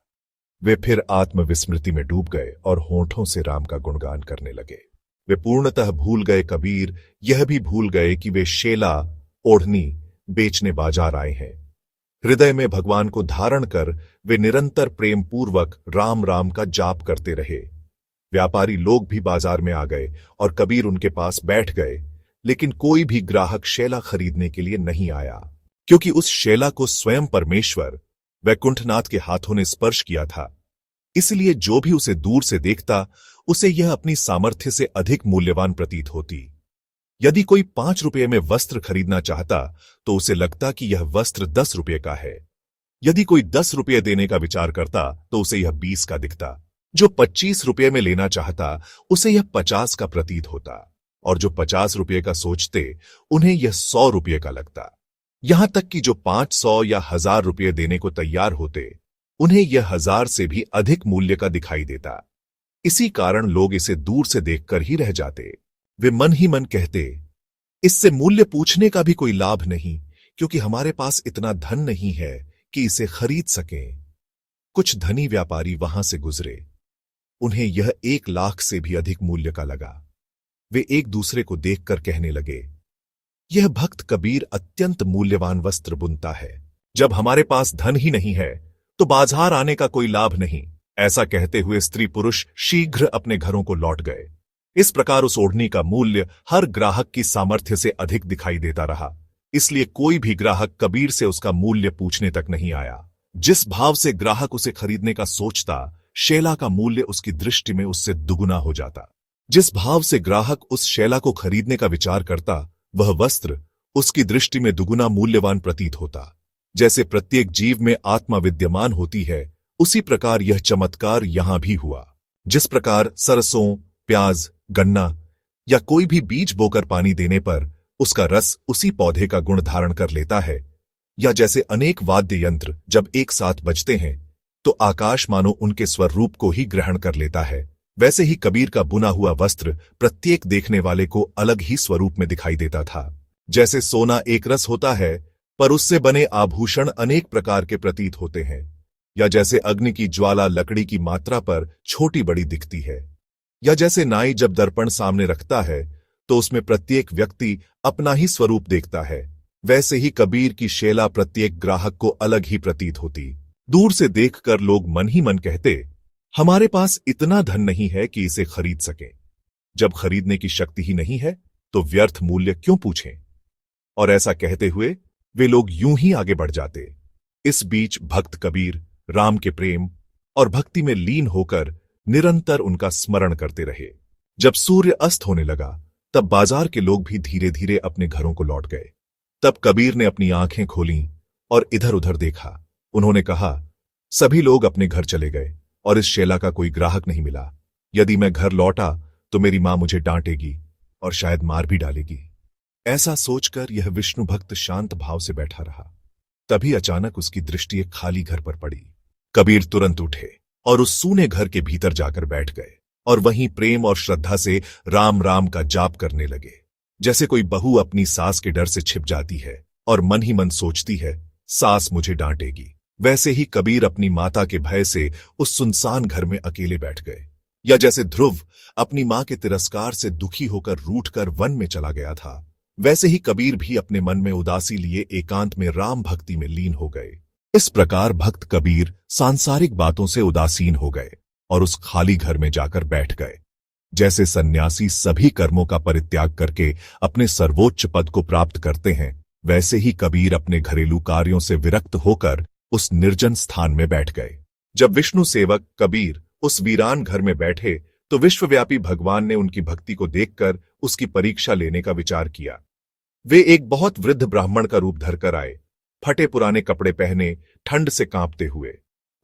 वे फिर आत्मविस्मृति में डूब गए और होठों से राम का गुणगान करने लगे। वे पूर्णतः भूल गए, कबीर यह भी भूल गए कि वे शेला ओढ़नी बेचने बाजार आए हैं। हृदय में भगवान को धारण कर वे निरंतर प्रेम पूर्वक राम राम का जाप करते रहे। व्यापारी लोग भी बाजार में आ गए और कबीर उनके पास बैठ गए, लेकिन कोई भी ग्राहक शेला खरीदने के लिए नहीं आया, क्योंकि उस शेला को स्वयं परमेश्वर वैकुंठनाथ के हाथों ने स्पर्श किया था। इसलिए जो भी उसे दूर से देखता, उसे यह अपनी सामर्थ्य से अधिक मूल्यवान प्रतीत होती। यदि कोई 5 रुपये में वस्त्र खरीदना चाहता, तो उसे लगता कि यह वस्त्र 10 रुपये का है। यदि कोई 10 रुपये देने का विचार करता, तो उसे यह 20 का दिखता। जो 25 रुपये में लेना चाहता, उसे यह 50 का प्रतीत होता, और जो 50 रुपये का सोचते, उन्हें यह 100 रुपये का लगता। यहां तक कि जो 500 या 1000 रुपये देने को तैयार होते, उन्हें यह 1000 से भी अधिक मूल्य का दिखाई देता। इसी कारण लोग इसे दूर से देखकर ही रह जाते। वे मन ही मन कहते, इससे मूल्य पूछने का भी कोई लाभ नहीं, क्योंकि हमारे पास इतना धन नहीं है कि इसे खरीद सकें। कुछ धनी व्यापारी वहां से गुजरे, उन्हें यह 1 लाख से भी अधिक मूल्य का लगा। वे एक दूसरे को देखकर कहने लगे, यह भक्त कबीर अत्यंत मूल्यवान वस्त्र बुनता है। जब हमारे पास धन ही नहीं है, तो बाजार आने का कोई लाभ नहीं। ऐसा कहते हुए स्त्री पुरुष शीघ्र अपने घरों को लौट गए। इस प्रकार उस ओढ़नी का मूल्य हर ग्राहक की सामर्थ्य से अधिक दिखाई देता रहा, इसलिए कोई भी ग्राहक कबीर से उसका मूल्य पूछने तक नहीं आया। जिस भाव से ग्राहक उसे खरीदने का सोचता, शेला का मूल्य उसकी दृष्टि में उससे दुगुना हो जाता। जिस भाव से ग्राहक उस शेला को खरीदने का विचार करता, वह वस्त्र उसकी दृष्टि में दुगुना मूल्यवान प्रतीत होता। जैसे प्रत्येक जीव में आत्मा विद्यमान होती है, उसी प्रकार यह चमत्कार यहां भी हुआ। जिस प्रकार सरसों, प्याज, गन्ना या कोई भी बीज बोकर पानी देने पर उसका रस उसी पौधे का गुण धारण कर लेता है, या जैसे अनेक वाद्य यंत्र जब एक साथ बजते हैं तो आकाश मानो उनके स्वरूप को ही ग्रहण कर लेता है, वैसे ही कबीर का बुना हुआ वस्त्र प्रत्येक देखने वाले को अलग ही स्वरूप में दिखाई देता था। जैसे सोना एक रस होता है, पर उससे बने आभूषण अनेक प्रकार के प्रतीत होते हैं, या जैसे अग्नि की ज्वाला लकड़ी की मात्रा पर छोटी बड़ी दिखती है, या जैसे नाई जब दर्पण सामने रखता है तो उसमें प्रत्येक व्यक्ति अपना ही स्वरूप देखता है, वैसे ही कबीर की शेला प्रत्येक ग्राहक को अलग ही प्रतीत होती। दूर से देखकर लोग मन ही मन कहते, हमारे पास इतना धन नहीं है कि इसे खरीद सकें। जब खरीदने की शक्ति ही नहीं है, तो व्यर्थ मूल्य क्यों पूछें? और ऐसा कहते हुए वे लोग यूं ही आगे बढ़ जाते। इस बीच भक्त कबीर राम के प्रेम और भक्ति में लीन होकर निरंतर उनका स्मरण करते रहे। जब सूर्य अस्त होने लगा, तब बाजार के लोग भी धीरे धीरे अपने घरों को लौट गए। तब कबीर ने अपनी आंखें खोलीं और इधर उधर देखा। उन्होंने कहा, सभी लोग अपने घर चले गए और इस शेला का कोई ग्राहक नहीं मिला। यदि मैं घर लौटा तो मेरी मां मुझे डांटेगी और शायद मार भी डालेगी। ऐसा सोचकर यह विष्णु भक्त शांत भाव से बैठा रहा। तभी अचानक उसकी दृष्टि एक खाली घर पर पड़ी। कबीर तुरंत उठे और उस सूने घर के भीतर जाकर बैठ गए और वहीं प्रेम और श्रद्धा से राम राम का जाप करने लगे। जैसे कोई बहू अपनी सास के डर से छिप जाती है और मन ही मन सोचती है, सास मुझे डांटेगी, वैसे ही कबीर अपनी माता के भय से उस सुनसान घर में अकेले बैठ गए। या जैसे ध्रुव अपनी मां के तिरस्कार से दुखी होकर रूठकर वन में चला गया था, वैसे ही कबीर भी अपने मन में उदासी लिए एकांत में राम भक्ति में लीन हो गए। इस प्रकार भक्त कबीर सांसारिक बातों से उदासीन हो गए और उस खाली घर में जाकर बैठ गए। जैसे सन्यासी सभी कर्मों का परित्याग करके अपने सर्वोच्च पद को प्राप्त करते हैं, वैसे ही कबीर अपने घरेलू कार्यों से विरक्त होकर उस निर्जन स्थान में बैठ गए। जब विष्णु सेवक कबीर उस वीरान घर में बैठे तो विश्वव्यापी भगवान ने उनकी भक्ति को देखकर उसकी परीक्षा लेने का विचार किया। वे एक बहुत वृद्ध ब्राह्मण का रूप धरकर आए, फटे पुराने कपड़े पहने, ठंड से कांपते हुए।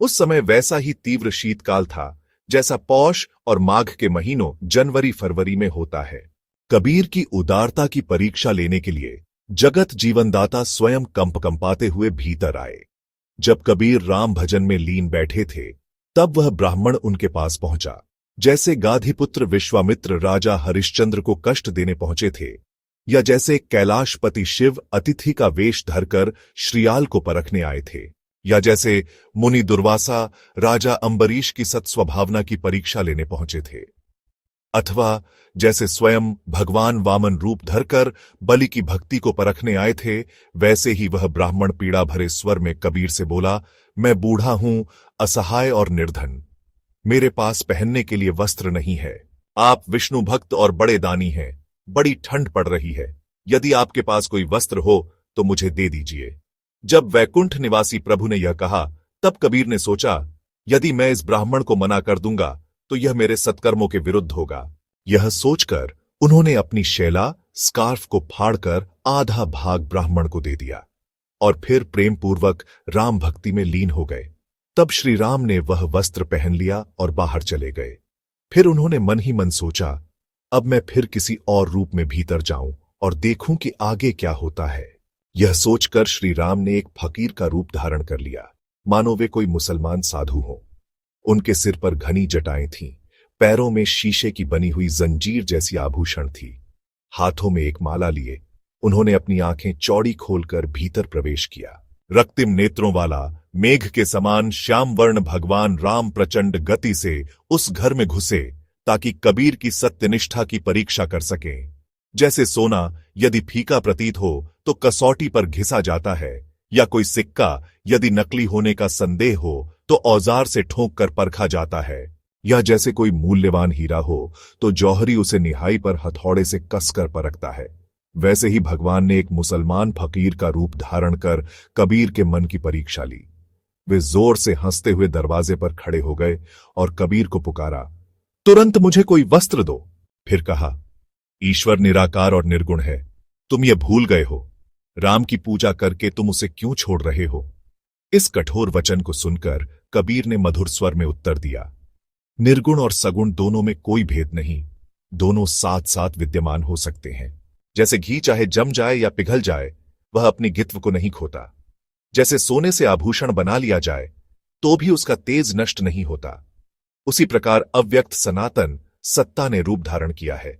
उस समय वैसा ही तीव्र शीतकाल था जैसा पौष और माघ के महीनों जनवरी फरवरी में होता है। कबीर की उदारता की परीक्षा लेने के लिए जगत जीवनदाता स्वयं कंपाते हुए भीतर आए। जब कबीर राम भजन में लीन बैठे थे, तब वह ब्राह्मण उनके पास पहुंचा। जैसे गाधिपुत्र विश्वामित्र राजा हरिश्चंद्र को कष्ट देने पहुंचे थे, या जैसे कैलाशपति शिव अतिथि का वेश धरकर श्रियाल को परखने आए थे, या जैसे मुनि दुर्वासा राजा अंबरीश की सत्स्वभावना की परीक्षा लेने पहुंचे थे, अथवा जैसे स्वयं भगवान वामन रूप धरकर बलि की भक्ति को परखने आए थे, वैसे ही वह ब्राह्मण पीड़ा भरे स्वर में कबीर से बोला, मैं बूढ़ा हूं, असहाय और निर्धन, मेरे पास पहनने के लिए वस्त्र नहीं है। आप विष्णु भक्त और बड़े दानी हैं, बड़ी ठंड पड़ रही है, यदि आपके पास कोई वस्त्र हो तो मुझे दे दीजिए। जब वैकुंठ निवासी प्रभु ने यह कहा, तब कबीर ने सोचा, यदि मैं इस ब्राह्मण को मना कर दूंगा तो यह मेरे सत्कर्मों के विरुद्ध होगा। यह सोचकर उन्होंने अपनी शैला स्कार्फ को फाड़कर आधा भाग ब्राह्मण को दे दिया और फिर प्रेम पूर्वक राम भक्ति में लीन हो गए। तब श्री राम ने वह वस्त्र पहन लिया और बाहर चले गए। फिर उन्होंने मन ही मन सोचा, अब मैं फिर किसी और रूप में भीतर जाऊं और देखूं कि आगे क्या होता है। यह सोचकर श्री राम ने एक फकीर का रूप धारण कर लिया, मानो वे कोई मुसलमान साधु हों। उनके सिर पर घनी जटाएं थीं, पैरों में शीशे की बनी हुई जंजीर जैसी आभूषण थी, हाथों में एक माला लिए उन्होंने अपनी आंखें चौड़ी खोलकर भीतर प्रवेश किया। रक्तिम नेत्रों वाला मेघ के समान श्याम वर्ण भगवान राम प्रचंड गति से उस घर में घुसे ताकि कबीर की सत्यनिष्ठा की परीक्षा कर सकें। जैसे सोना यदि फीका प्रतीत हो तो कसौटी पर घिसा जाता है, या कोई सिक्का यदि नकली होने का संदेह हो तो औजार से ठोंक कर परखा जाता है, या जैसे कोई मूल्यवान हीरा हो तो जौहरी उसे निहाई पर हथौड़े से कसकर परखता है, वैसे ही भगवान ने एक मुसलमान फकीर का रूप धारण कर कबीर के मन की परीक्षा ली। वे जोर से हंसते हुए दरवाजे पर खड़े हो गए और कबीर को पुकारा, तुरंत मुझे कोई वस्त्र दो। फिर कहा, ईश्वर निराकार और निर्गुण है, तुम ये भूल गए हो, राम की पूजा करके तुम उसे क्यों छोड़ रहे हो। इस कठोर वचन को सुनकर कबीर ने मधुर स्वर में उत्तर दिया, निर्गुण और सगुण दोनों में कोई भेद नहीं, दोनों साथ साथ विद्यमान हो सकते हैं। जैसे घी चाहे जम जाए या पिघल जाए, वह अपनी घित्व को नहीं खोता। जैसे सोने से आभूषण बना लिया जाए तो भी उसका तेज नष्ट नहीं होता, उसी प्रकार अव्यक्त सनातन सत्ता ने रूप धारण किया है।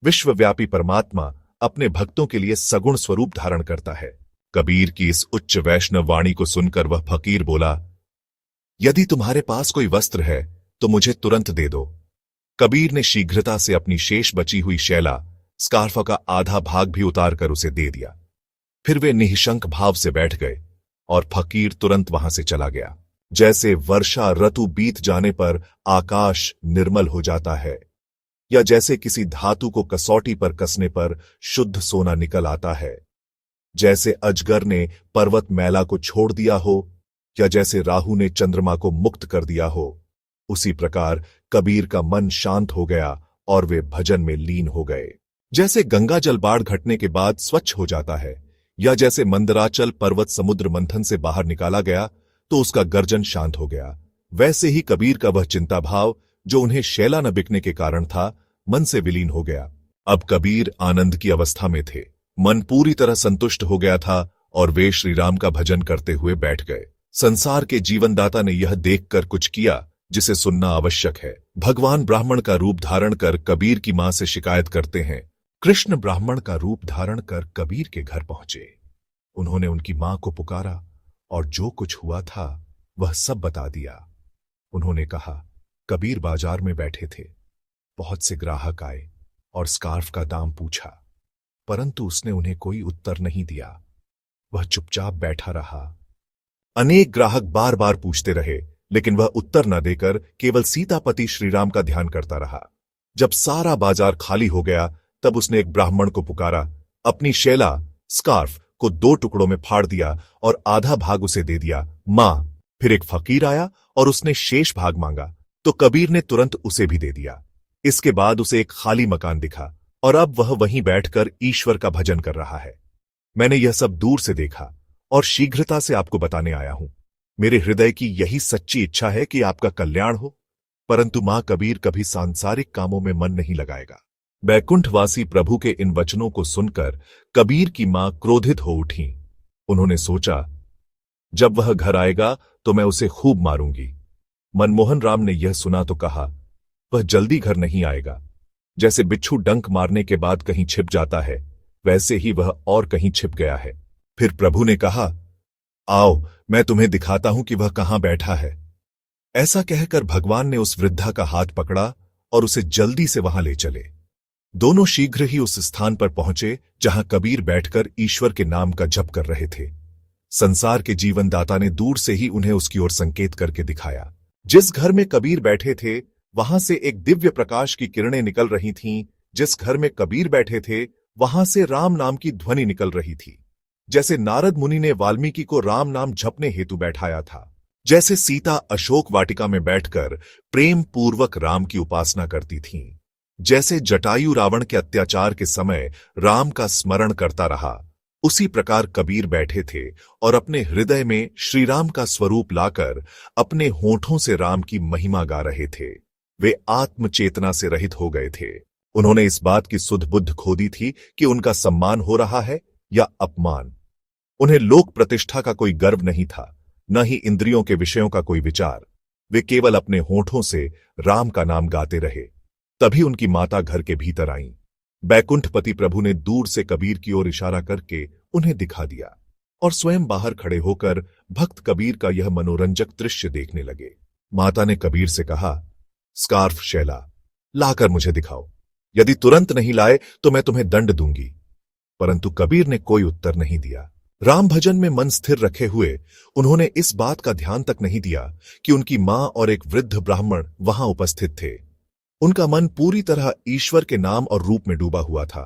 विश्वव्यापी परमात्मा अपने भक्तों के लिए सगुण स्वरूप धारण करता है। कबीर की इस उच्च वैष्णव वाणी को सुनकर वह फकीर बोला, यदि तुम्हारे पास कोई वस्त्र है तो मुझे तुरंत दे दो। कबीर ने शीघ्रता से अपनी शेष बची हुई शैला स्कार्फ का आधा भाग भी उतारकर उसे दे दिया। फिर वे निःशंक भाव से बैठ गए और फकीर तुरंत वहां से चला गया। जैसे वर्षा ऋतु बीत जाने पर आकाश निर्मल हो जाता है, या जैसे किसी धातु को कसौटी पर कसने पर शुद्ध सोना निकल आता है, जैसे अजगर ने पर्वत मैला को छोड़ दिया हो, या जैसे राहु ने चंद्रमा को मुक्त कर दिया हो, उसी प्रकार कबीर का मन शांत हो गया और वे भजन में लीन हो गए। जैसे गंगा जल बाढ़ घटने के बाद स्वच्छ हो जाता है, या जैसे मंदराचल पर्वत समुद्र मंथन से बाहर निकाला गया तो उसका गर्जन शांत हो गया, वैसे ही कबीर का वह चिंता भाव जो उन्हें शैला न बिकने के कारण था, मन से विलीन हो गया। अब कबीर आनंद की अवस्था में थे। मन पूरी तरह संतुष्ट हो गया था और वे श्रीराम का भजन करते हुए बैठ गए। संसार के जीवनदाता ने यह देखकर कुछ किया जिसे सुनना आवश्यक है। भगवान ब्राह्मण का रूप धारण कर कबीर की मां से शिकायत करते हैं। कृष्ण ब्राह्मण का रूप धारण कर कबीर के घर पहुंचे। उन्होंने उनकी मां को पुकारा और जो कुछ हुआ था वह सब बता दिया। उन्होंने कहा, कबीर बाजार में बैठे थे, बहुत से ग्राहक आए और स्कार्फ का दाम पूछा, परंतु उसने उन्हें कोई उत्तर नहीं दिया। वह चुपचाप बैठा रहा। अनेक ग्राहक बार बार पूछते रहे, लेकिन वह उत्तर न देकर केवल सीतापति श्रीराम का ध्यान करता रहा। जब सारा बाजार खाली हो गया तब उसने एक ब्राह्मण को पुकारा, अपनी शैला स्कार्फ को 2 टुकड़ों में फाड़ दिया और आधा भाग उसे दे दिया। मां, फिर एक फकीर आया और उसने शेष भाग मांगा तो कबीर ने तुरंत उसे भी दे दिया। इसके बाद उसे एक खाली मकान दिखा और अब वह वहीं बैठकर ईश्वर का भजन कर रहा है। मैंने यह सब दूर से देखा और शीघ्रता से आपको बताने आया हूं। मेरे हृदय की यही सच्ची इच्छा है कि आपका कल्याण हो, परंतु मां कबीर कभी सांसारिक कामों में मन नहीं लगाएगा। बैकुंठवासी प्रभु के इन वचनों को सुनकर कबीर की मां क्रोधित हो उठी। उन्होंने सोचा, जब वह घर आएगा तो मैं उसे खूब मारूंगी। मनमोहन राम ने यह सुना तो कहा, वह जल्दी घर नहीं आएगा। जैसे बिच्छू डंक मारने के बाद कहीं छिप जाता है, वैसे ही वह और कहीं छिप गया है। फिर प्रभु ने कहा, आओ मैं तुम्हें दिखाता हूं कि वह कहां बैठा है। ऐसा कहकर भगवान ने उस वृद्धा का हाथ पकड़ा और उसे जल्दी से वहां ले चले। दोनों शीघ्र ही उस स्थान पर पहुंचे जहां कबीर बैठकर ईश्वर के नाम का जप कर रहे थे। संसार के जीवनदाता ने दूर से ही उन्हें उसकी ओर संकेत करके दिखाया। जिस घर में कबीर बैठे थे वहां से एक दिव्य प्रकाश की किरणें निकल रही थीं। जिस घर में कबीर बैठे थे वहां से राम नाम की ध्वनि निकल रही थी। जैसे नारद मुनि ने वाल्मीकि को राम नाम जपने हेतु बैठाया था, जैसे सीता अशोक वाटिका में बैठकर प्रेम पूर्वक राम की उपासना करती थीं, जैसे जटायु रावण के अत्याचार के समय राम का स्मरण करता रहा, उसी प्रकार कबीर बैठे थे और अपने हृदय में श्रीराम का स्वरूप लाकर अपने होठों से राम की महिमा गा रहे थे। वे आत्मचेतना से रहित हो गए थे। उन्होंने इस बात की सुध बुद्ध खो दी थी कि उनका सम्मान हो रहा है या अपमान। उन्हें लोक प्रतिष्ठा का कोई गर्व नहीं था, न ही इंद्रियों के विषयों का कोई विचार। वे केवल अपने होठों से राम का नाम गाते रहे। तभी उनकी माता घर के भीतर आईं। बैकुंठपति प्रभु ने दूर से कबीर की ओर इशारा करके उन्हें दिखा दिया और स्वयं बाहर खड़े होकर भक्त कबीर का यह मनोरंजक दृश्य देखने लगे। माता ने कबीर से कहा, स्कार्फ शैला लाकर मुझे दिखाओ। यदि तुरंत नहीं लाए तो मैं तुम्हें दंड दूंगी। परंतु कबीर ने कोई उत्तर नहीं दिया। राम भजन में मन स्थिर रखे हुए उन्होंने इस बात का ध्यान तक नहीं दिया कि उनकी मां और एक वृद्ध ब्राह्मण वहां उपस्थित थे। उनका मन पूरी तरह ईश्वर के नाम और रूप में डूबा हुआ था।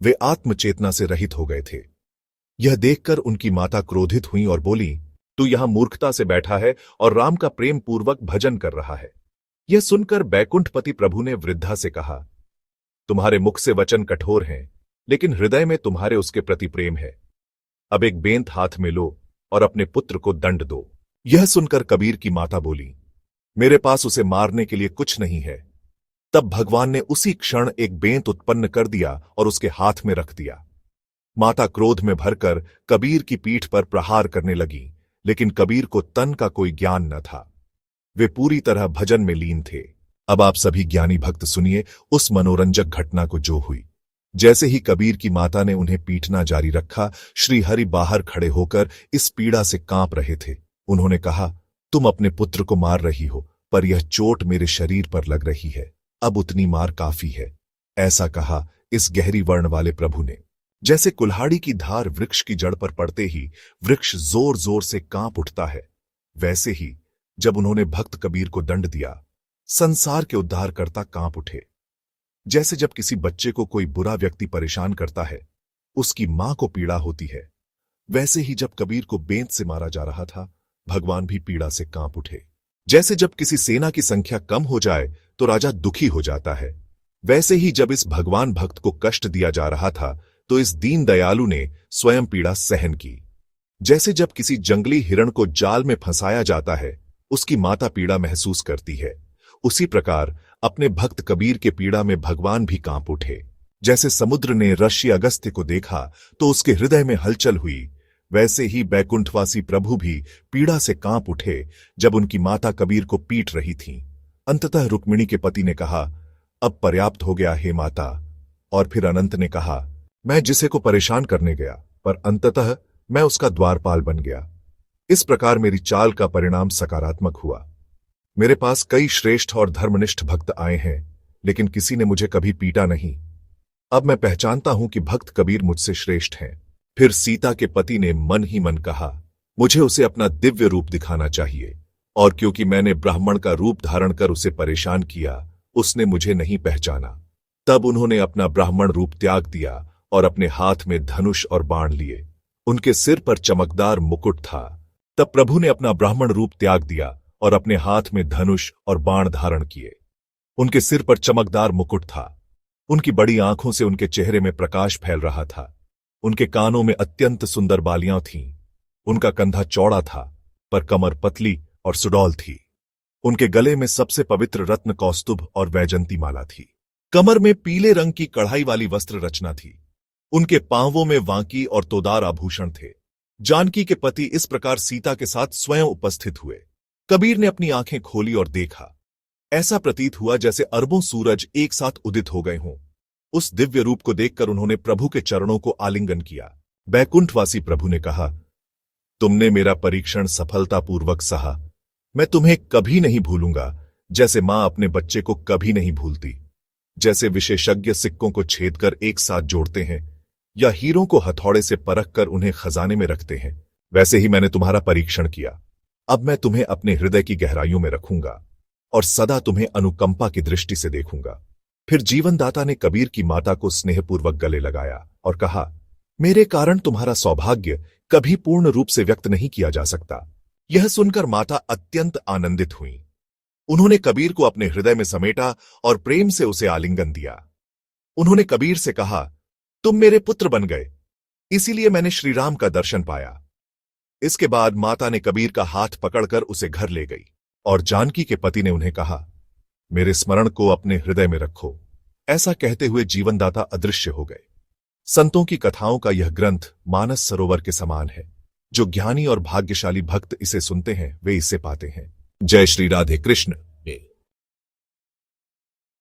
वे आत्मचेतना से रहित हो गए थे। यह देखकर उनकी माता क्रोधित हुई और बोली, तू यहां मूर्खता से बैठा है और राम का प्रेम पूर्वक भजन कर रहा है। यह सुनकर बैकुंठपति प्रभु ने वृद्धा से कहा, तुम्हारे मुख से वचन कठोर हैं, लेकिन हृदय में तुम्हारे उसके प्रति प्रेम है। अब एक बेंत हाथ में लो और अपने पुत्र को दंड दो। यह सुनकर कबीर की माता बोली, मेरे पास उसे मारने के लिए कुछ नहीं है। तब भगवान ने उसी क्षण एक बेंत उत्पन्न कर दिया और उसके हाथ में रख दिया। माता क्रोध में भरकर कबीर की पीठ पर प्रहार करने लगी, लेकिन कबीर को तन का कोई ज्ञान न था। वे पूरी तरह भजन में लीन थे। अब आप सभी ज्ञानी भक्त सुनिए उस मनोरंजक घटना को जो हुई। जैसे ही कबीर की माता ने उन्हें पीटना जारी रखा, श्री हरि बाहर खड़े होकर इस पीड़ा से कांप रहे थे। उन्होंने कहा, तुम अपने पुत्र को मार रही हो, पर यह चोट मेरे शरीर पर लग रही है। अब उतनी मार काफी है। ऐसा कहा इस गहरी वर्ण वाले प्रभु ने। जैसे कुल्हाड़ी की धार वृक्ष की जड़ पर पड़ते ही वृक्ष जोर जोर से कांप उठता है, वैसे ही जब उन्होंने भक्त कबीर को दंड दिया, संसार के उद्धारकर्ता कांप उठे। जैसे जब किसी बच्चे को कोई बुरा व्यक्ति परेशान करता है, उसकी मां को पीड़ा होती है, वैसे ही जब कबीर को बेंत से मारा जा रहा था, भगवान भी पीड़ा से कांप उठे। जैसे जब किसी सेना की संख्या कम हो जाए तो राजा दुखी हो जाता है, वैसे ही जब इस भगवान भक्त को कष्ट दिया जा रहा था, तो इस दीन दयालु ने स्वयं पीड़ा सहन की। जैसे जब किसी जंगली हिरण को जाल में फंसाया जाता है, उसकी माता पीड़ा महसूस करती है, उसी प्रकार अपने भक्त कबीर के पीड़ा में भगवान भी कांप उठे। जैसे समुद्र ने ऋषि अगस्त्य को देखा तो उसके हृदय में हलचल हुई, वैसे ही बैकुंठवासी प्रभु भी पीड़ा से कांप उठे जब उनकी माता कबीर को पीट रही थीं। अंततः रुक्मिणी के पति ने कहा, अब पर्याप्त हो गया हे माता। और फिर अनंत ने कहा, मैं जिसे को परेशान करने गया, पर अंततः मैं उसका द्वारपाल बन गया। इस प्रकार मेरी चाल का परिणाम सकारात्मक हुआ। मेरे पास कई श्रेष्ठ और धर्मनिष्ठ भक्त आए हैं, लेकिन किसी ने मुझे कभी पीटा नहीं। अब मैं पहचानता हूं कि भक्त कबीर मुझसे श्रेष्ठ हैं। फिर सीता के पति ने मन ही मन कहा, मुझे उसे अपना दिव्य रूप दिखाना चाहिए, और क्योंकि मैंने ब्राह्मण का रूप धारण कर उसे परेशान किया, उसने मुझे नहीं पहचाना। तब उन्होंने अपना ब्राह्मण रूप त्याग दिया और अपने हाथ में धनुष और बाण लिए। उनके सिर पर चमकदार मुकुट था। तब प्रभु ने अपना ब्राह्मण रूप त्याग दिया और अपने हाथ में धनुष और बाण धारण किए। उनके सिर पर चमकदार मुकुट था। उनकी बड़ी आंखों से उनके चेहरे में प्रकाश फैल रहा था। उनके कानों में अत्यंत सुंदर बालियां थीं। उनका कंधा चौड़ा था, पर कमर पतली और सुडौल थी। उनके गले में सबसे पवित्र रत्न कौस्तुभ और वैजंती माला थी। कमर में पीले रंग की कढ़ाई वाली वस्त्र रचना थी। उनके पांवों में वांकी और तोदार आभूषण थे। जानकी के पति इस प्रकार सीता के साथ स्वयं उपस्थित हुए। कबीर ने अपनी आंखें खोली और देखा। ऐसा प्रतीत हुआ जैसे अरबों सूरज एक साथ उदित हो गए हों। उस दिव्य रूप को देखकर उन्होंने प्रभु के चरणों को आलिंगन किया। बैकुंठवासी प्रभु ने कहा, तुमने मेरा परीक्षण सफलतापूर्वक सहा। मैं तुम्हें कभी नहीं भूलूंगा, जैसे मां अपने बच्चे को कभी नहीं भूलती। जैसे विशेषज्ञ सिक्कों को छेदकर एक साथ जोड़ते हैं या हीरों को हथौड़े से परख कर उन्हें खजाने में रखते हैं, वैसे ही मैंने तुम्हारा परीक्षण किया। अब मैं तुम्हें अपने हृदय की गहराइयों में रखूंगा और सदा तुम्हें अनुकंपा की दृष्टि से देखूंगा। फिर जीवनदाता ने कबीर की माता को स्नेहपूर्वक गले लगाया और कहा, मेरे कारण तुम्हारा सौभाग्य कभी पूर्ण रूप से व्यक्त नहीं किया जा सकता। यह सुनकर माता अत्यंत आनंदित हुई। उन्होंने कबीर को अपने हृदय में समेटा और प्रेम से उसे आलिंगन दिया। उन्होंने कबीर से कहा, तुम मेरे पुत्र बन गए, इसीलिए मैंने श्रीराम का दर्शन पाया। इसके बाद माता ने कबीर का हाथ पकड़कर उसे घर ले गई और जानकी के पति ने उन्हें कहा, मेरे स्मरण को अपने हृदय में रखो। ऐसा कहते हुए जीवनदाता अदृश्य हो गए। संतों की कथाओं का यह ग्रंथ मानस सरोवर के समान है। जो ज्ञानी और भाग्यशाली भक्त इसे सुनते हैं, वे इसे पाते हैं। जय श्री राधे कृष्ण।